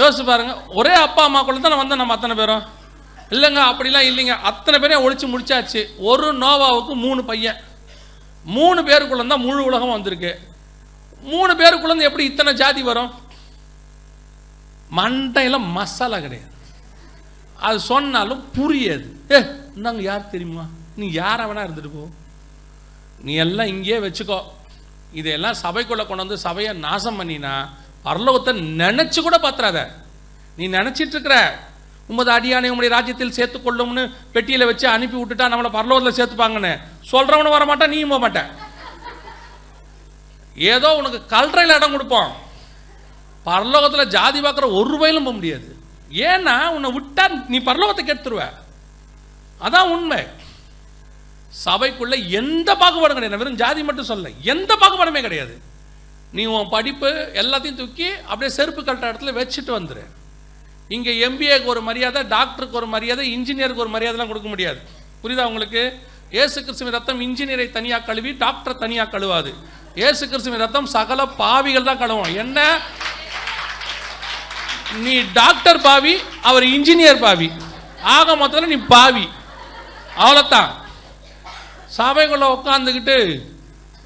யோசிச்சு பாருங்க. ஒரே அப்பா அம்மாக்குள்ள தான் வந்தோம் நம்ம அத்தனை பேரும். இல்லைங்க, அப்படிலாம் இல்லைங்க, அத்தனை பேரையும் ஒழிச்சு முடிச்சாச்சு. ஒரு நோவாவுக்கு 3 பையன், 3 பேருக்குள்ள தான் முழு உலகம் வந்திருக்கு. 3 பேருக்குள்ள எப்படி இத்தனை ஜாதி வரும்? மண்டையில் மசாலா கிடையாது. அது சொன்னாலும் புரியாது. நாங்கள் யார் தெரியுமா? நீ யாரை வேணா இருந்துட்டு போ, நீ எல்லாம் இங்கேயே வச்சுக்கோ. இதையெல்லாம் சபைக்குள்ளே கொண்டு வந்து சபையை நாசம் பண்ணினா பரலோகத்தை நினைச்சு கூட பார்த்துறாத. நீ நினைச்சிட்டு இருக்கிற உமது அடியானை உங்களுடைய ராஜ்யத்தில் சேர்த்துக்கொள்ளும்னு பெட்டியில் வச்சு அனுப்பி விட்டுட்டா நம்மளை பரலோகத்தில் சேர்த்துப்பாங்கன்னு சொல்றவனு வர மாட்டான், நீயும் போக மாட்டேன். ஏதோ உனக்கு கல்றையில் இடம் கொடுப்போம். பரலோகத்தில் ஜாதி பார்க்குற ஒரு ரூபாயிலும் போக முடியாது. ஏன்னா உன்னை விட்டா நீ பரலோகத்தை கெடுத்துருவ. அதான் உண்மை. சபைக்குள்ள எந்த பாகுபாடும் கிடையாது. வெறும் ஜாதி மட்டும் சொல்ல, எந்த பாகுபாடுமே கிடையாது. நீ உன் படிப்பு எல்லாத்தையும் தூக்கி அப்படியே செருப்பு கட்ட இடத்துல வச்சுட்டு வந்துரு. இங்கே எம்பிஏக்கு ஒரு மரியாதை, டாக்டருக்கு ஒரு மரியாதை, இன்ஜினியருக்கு ஒரு மரியாதைலாம் கொடுக்க முடியாது. புரியுதா உங்களுக்கு? இயேசு கிறிஸ்துவின் ரத்தம் இன்ஜினியரை தனியாக கழுவி டாக்டரை தனியாக கழுவாது. இயேசு கிறிஸ்துவின் ரத்தம் சகல பாவிகள் தான் கழுவும். என்ன? நீ டாக்டர் பாவி, அவர் இன்ஜினியர் பாவி, ஆக மொத்தத்தில் நீ பாவி, அவ்வளோத்தான். சபைக்குள்ள உட்காந்துக்கிட்டு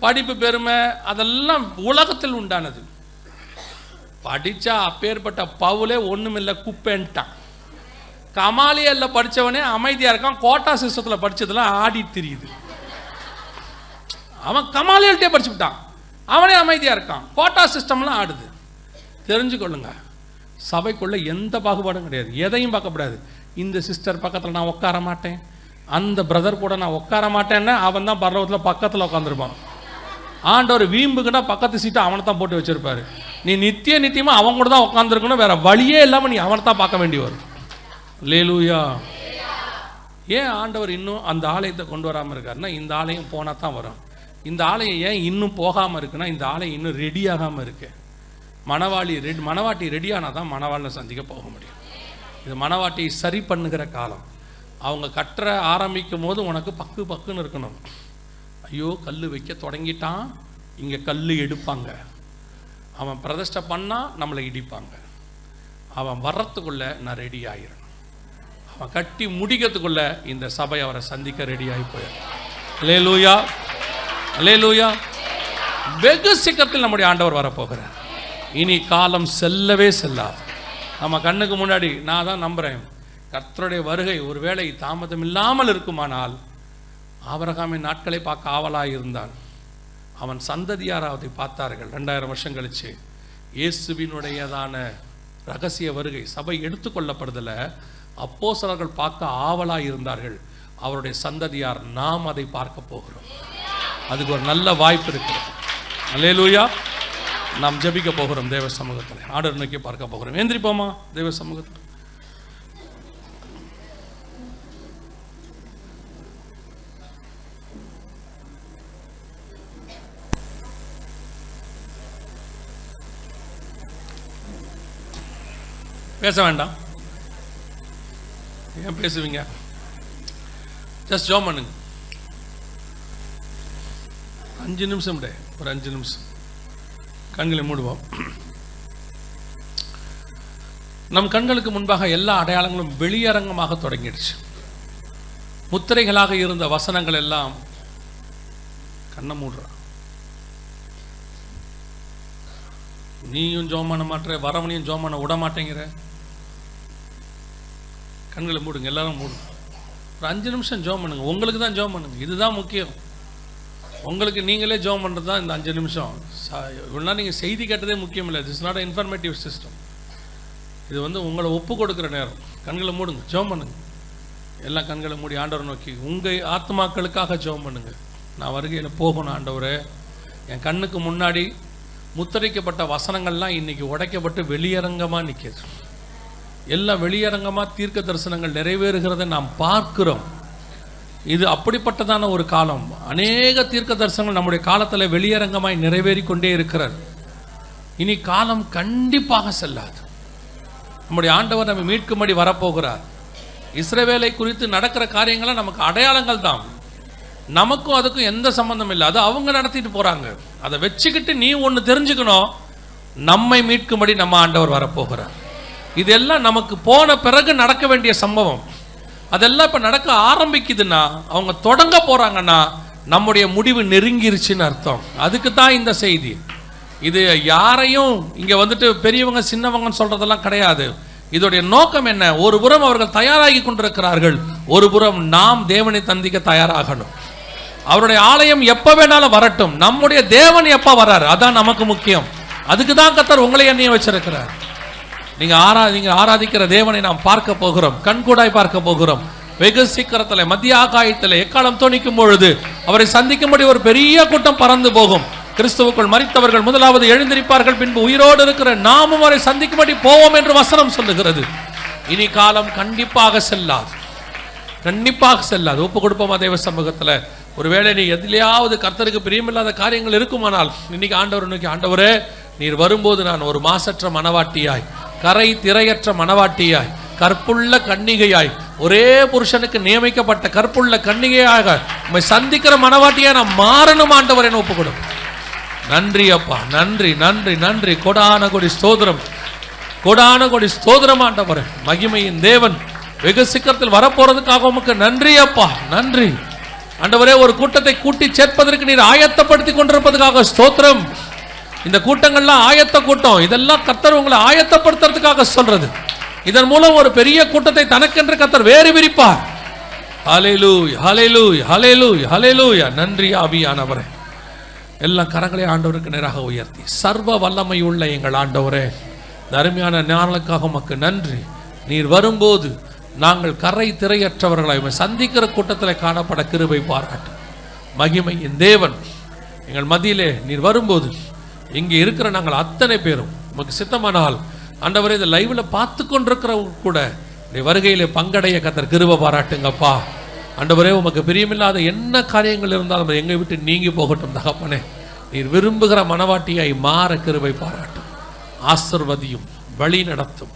படிப்பு பெருமை அதெல்லாம் உலகத்தில் உண்டானது. படித்தா அப்பேற்பட்ட பவுலே ஒன்றுமில்லை குப்பேன்ட்டான். கமாலியலில் படித்தவனே அமைதியாக இருக்கான். கோட்டா சிஸ்டத்தில் படித்ததெல்லாம் ஆடி தெரியுது. அவன் கமாலியல்ட்டே படிச்சுட்டான், அவனே அமைதியாக இருக்கான். கோட்டா சிஸ்டம்லாம் ஆடுது. தெரிஞ்சுக்கொள்ளுங்க, சபைக்குள்ளே எந்த பாகுபாடும் கிடையாது. எதையும் பார்க்கக்கூடாது. இந்த சிஸ்டர் பக்கத்தில் நான் உட்கார மாட்டேன், அந்த பிரதர் கூட நான் உட்கார மாட்டேன்னா அவன் தான் பரலோகத்தில் பக்கத்தில் உட்காந்துருப்பான். ஆண்டவர் வீம்புக்குன்னா பக்கத்து சீட்டை அவனை தான் போட்டு வச்சிருப்பாரு. நீ நித்தியமாக அவன் கூட தான் உட்காந்துருக்கணும், வேற வழியே இல்லாமல் நீ அவனை தான் பார்க்க வேண்டி வரும். அல்லேலூயா. ஏன் ஆண்டவர் இன்னும் அந்த ஆலயத்தை கொண்டு வராமல் இருக்காருன்னா, இந்த ஆலயம் போனால் தான் வரும். இந்த ஆலயம் ஏன் இன்னும் போகாமல் இருக்குன்னா, இந்த ஆலயம் இன்னும் ரெடியாகாமல் இருக்கு. மணவாட்டி ரெடியானால் தான் மணவாளனை சந்திக்க போக முடியும். இது மணவாட்டியை சரி பண்ணுகிற காலம். அவங்க கட்டுற ஆரம்பிக்கும் போது உனக்கு பக்குன்னு இருக்கணும். ஐயோ கல் வைக்க தொடங்கிட்டான், இங்கே கல் எடுப்பாங்க. அவன் பிரதிஷ்டை பண்ணால் நம்மளை இடிப்பாங்க. அவன் வர்றதுக்குள்ளே நான் ரெடி ஆகிறேன். அவன் கட்டி முடிக்கிறதுக்குள்ளே இந்த சபை அவரை சந்திக்க ரெடி ஆகி போயிடும். அல்லேலூயா, அல்லேலூயா. வெகு சீக்கிரத்தில் நம்முடைய ஆண்டவர் வரப்போகிறார். இனி காலம் செல்லவே செல்லாது. நம்ம கண்ணுக்கு முன்னாடி நான் தான் நம்புகிறேன், கர்த்தருடைய வருகை ஒருவேளை தாமதம் இல்லாமல் இருக்குமானால், ஆபிரகாமின் நாட்களை பார்க்க ஆவலாக இருந்தான். அவன் சந்ததியார் அதை பார்த்தார்கள். 2000 வருஷம் கழிச்சு இயேசுவினுடையதான ரகசிய வருகை சபை எடுத்துக்கொள்ளப்படுதல அப்போஸ்தலர்கள் பார்க்க ஆவலாக இருந்தார்கள். அவருடைய சந்ததியார் நாம் அதை பார்க்க போகிறோம். அதுக்கு ஒரு நல்ல வாய்ப்பு இருக்கிறது. அல்லேலூயா. நாம் ஜெபிக்க போகிறோம் தேவ சமூகத்தில். ஆண்டவர் நோக்கி பார்க்க போகிறோம். எந்திரிப்போமா தேவ சமூகத்தில். பேச வேண்டாம். ஏன் பேசுவீங்க? ஜஸ்ட் ஜெபம் பண்ணுங்க. 5 நிமிஷம், ஒரு 5 நிமிஷம் கண்களை மூடுவோம். நம் கண்களுக்கு முன்பாக எல்லா அடையாளங்களும் வெளியரங்கமாக தொடங்கிடுச்சு. முத்திரைகளாக இருந்த வசனங்கள் எல்லாம் கண்ணை மூடுற. நீயும் ஜெபம் பண்ண மாட்டேற, வரவனையும் ஜெபம் பண்ண விட மாட்டேங்கிற. கண்களை மூடுங்க, எல்லாரும் மூடுங்க. ஒரு 5 நிமிஷம் ஜெபம் பண்ணுங்க. உங்களுக்கு தான் ஜெபம் பண்ணுங்க. இதுதான் முக்கியம். உங்களுக்கு நீங்களே ஜெபம் பண்ணுறது தான் இந்த 5 நிமிஷம். இவ்வளோ நீங்கள் செய்தி கேட்டதே முக்கியம் இல்லை. This not informative system. இது உங்களை ஒப்பு கொடுக்குற நேரம். கண்களை மூடுங்க, ஜெபம் பண்ணுங்க. எல்லாம் கண்களை மூடி ஆண்டவரை நோக்கி உங்கள் ஆத்மாக்களுக்காக ஜெபம் பண்ணுங்க. நான் வருகையில் போகணும் ஆண்டவரே. என் கண்ணுக்கு முன்னாடி முத்திரைக்கப்பட்ட வசனங்கள்லாம் இன்றைக்கி உடைக்கப்பட்டு வெளியரங்கமாக நிற்கிது. எல்லாம் வெளியரங்கமாக தீர்க்க தரிசனங்கள் நிறைவேறுகிறதை நாம் பார்க்கிறோம். இது அப்படிப்பட்டதான ஒரு காலம். அநேக தீர்க்க தரிசனங்கள் நம்முடைய காலத்தில் வெளியரங்கமாய் நிறைவேறி கொண்டே இருக்கிறது. இனி காலம் கண்டிப்பாக செல்லாது. நம்முடைய ஆண்டவர் நம்ம மீட்கும்படி வரப்போகிறார். இஸ்ரவேலை குறித்து நடக்கிற காரியங்களை நமக்கு அடையாளங்கள் தான். நமக்கும் அதுக்கும் எந்த சம்பந்தம் இல்லை. அது அவங்க நடத்திட்டு போகிறாங்க. அதை வச்சுக்கிட்டு நீ ஒன்று தெரிஞ்சுக்கணும், நம்மை மீட்கும்படி நம்ம ஆண்டவர் வரப்போகிறார். இதெல்லாம் நமக்கு போன பிறகு நடக்க வேண்டிய சம்பவம். அதெல்லாம் இப்போ நடக்க ஆரம்பிக்குதுன்னா, அவங்க தொடங்க போகிறாங்கன்னா நம்முடைய முடிவு நெருங்கிருச்சுன்னு அர்த்தம். அதுக்கு தான் இந்த செய்தி. இது யாரையும் இங்கே பெரியவங்க சின்னவங்கன்னு சொல்கிறதெல்லாம் கிடையாது. இதோடைய நோக்கம் என்ன? ஒரு புறம் அவர்கள் தயாராகி கொண்டிருக்கிறார்கள், ஒரு புறம் நாம் தேவனை சந்திக்க தயாராகணும். அவருடைய ஆலயம் எப்போ வேணாலும் வரட்டும், நம்முடைய தேவன் எப்போ வர்றாரு அதான் நமக்கு முக்கியம். அதுக்கு தான் கர்த்தர் உங்களை எண்ணிய வச்சிருக்கிறார். நீங்கள் ஆராதிக்கிற தேவனை நாம் பார்க்க போகிறோம், கண்கூடாய் பார்க்க போகிறோம். வெகு சீக்கிரத்தில் மத்திய ஆகாயத்தில் எக்காலம் தோணிக்கும் பொழுது அவரை சந்திக்கும்படி ஒரு பெரிய கூட்டம் பறந்து போகும். கிறிஸ்துவுக்குள் மரித்தவர்கள் முதலாவது எழுந்திருப்பார்கள், பின்பு உயிரோடு இருக்கிற நாமும் அவரை சந்திக்கும்படி போவோம் என்று வசனம் சொல்லுகிறது. இனி காலம் கண்டிப்பாக செல்லாது, கண்டிப்பாக செல்லாது. ஒப்பு கொடுப்போமா தேவ சமூகத்தில்? ஒருவேளை நீ எதிலையாவது கர்த்தருக்கு பிரியமில்லாத காரியங்கள் இருக்குமானால் இன்னைக்கு ஆண்டவர் நோக்கி, ஆண்டவரே நீர் வரும்போது நான் ஒரு மாசற்ற மணவாட்டியாய், கரை திரையற்ற மணவாட்டியாய், கற்புள்ள கன்னிகையாய், ஒரே புருஷனுக்கு நியமிக்கப்பட்ட கற்புள்ள கன்னிகையாக உம்மை சந்திக்கிற மணவாட்டியாய் நான் மாறணும் ஆண்டவர் என ஒப்பு கொடு. நன்றி அப்பா, நன்றி நன்றி நன்றி. கொடான கொடி ஸ்தோத்திரம், கொடான கொடி ஸ்தோத்திரம் ஆண்டவர். மகிமையின் தேவன் வெகு சீக்கிரத்தில் வரப்போறதுக்காக உமக்கு நன்றி அப்பா, நன்றி ஆண்டவரே. ஒரு கூட்டத்தை கூட்டி சேர்ப்பதற்கு நீர் ஆயத்தப்படுத்தி கொண்டிருப்பதற்காக ஸ்தோத்திரம். இந்த கூட்டங்கள்லாம் ஆயத்த கூட்டம். இதெல்லாம் கர்த்தர் உங்களை ஆயத்தப்படுத்துறதுக்காக சொல்றது. இதன் மூலம் ஒரு பெரிய கூட்டத்தை தனக்கென்று கர்த்தர் வேறு விரிப்பார். ஹல்லேலூயா, ஹல்லேலூயா, ஹல்லேலூயா, ஹல்லேலூயா. நன்றி ஆவியானவரே. எல்லா கரங்களை ஆண்டவருக்கு நேராக உயர்த்தி, சர்வ வல்லமை உள்ள எங்கள் ஆண்டவரே, அருமையான ஞானங்களுக்காக உமக்கு நன்றி. நீர் வரும்போது நாங்கள் கரை திரையற்றவர்களாய் சந்திக்கிற கூட்டத்தில் காணப்பட கிருபை பாராட்டு. மகிமையின் தேவன் எங்கள் மத்தியிலே நீர் வரும்போது இங்கே இருக்கிற நாங்கள் அத்தனை பேரும் உமக்கு சித்தமானால் ஆண்டவரே, இந்த லைவ்ல பார்த்து கொண்டிருக்கிறவங்க கூட வருகையிலே பங்கடைய கர்த்தர் கிருபை பாராட்டுங்கப்பா. ஆண்டவரே, உமக்கு பிரியமில்லாத என்ன காரியங்கள் இருந்தாலும் எங்களை விட்டு நீங்கி போகட்டும் தகப்பனே. நீர் விரும்புகிற மனவாட்டியாய் மாற கிருபை பாராட்டும், ஆசிர்வதியும், வழி நடத்தும்.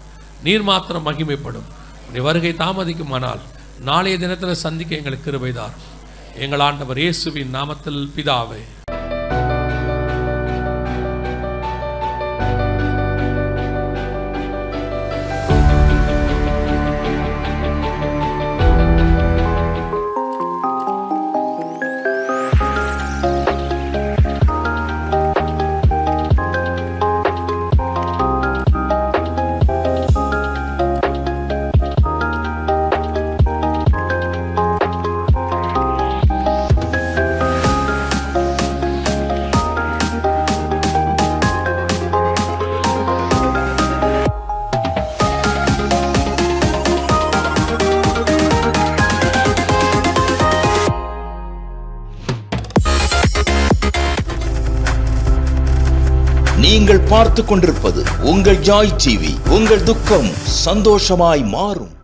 நீர் மாத்திரம் மகிமைப்படும். உடைய வருகை தாமதிக்குமானால் நாளைய தினத்தில் சந்திக்க எங்களுக்கு கிருபைதார். எங்கள் ஆண்டவர் இயேசுவின் நாமத்தில் பிதாவே. நீங்கள் பார்த்துக் கொண்டிருப்பது உங்கள் ஜாய் டிவி. உங்கள் துக்கம் சந்தோஷமாய் மாறும்.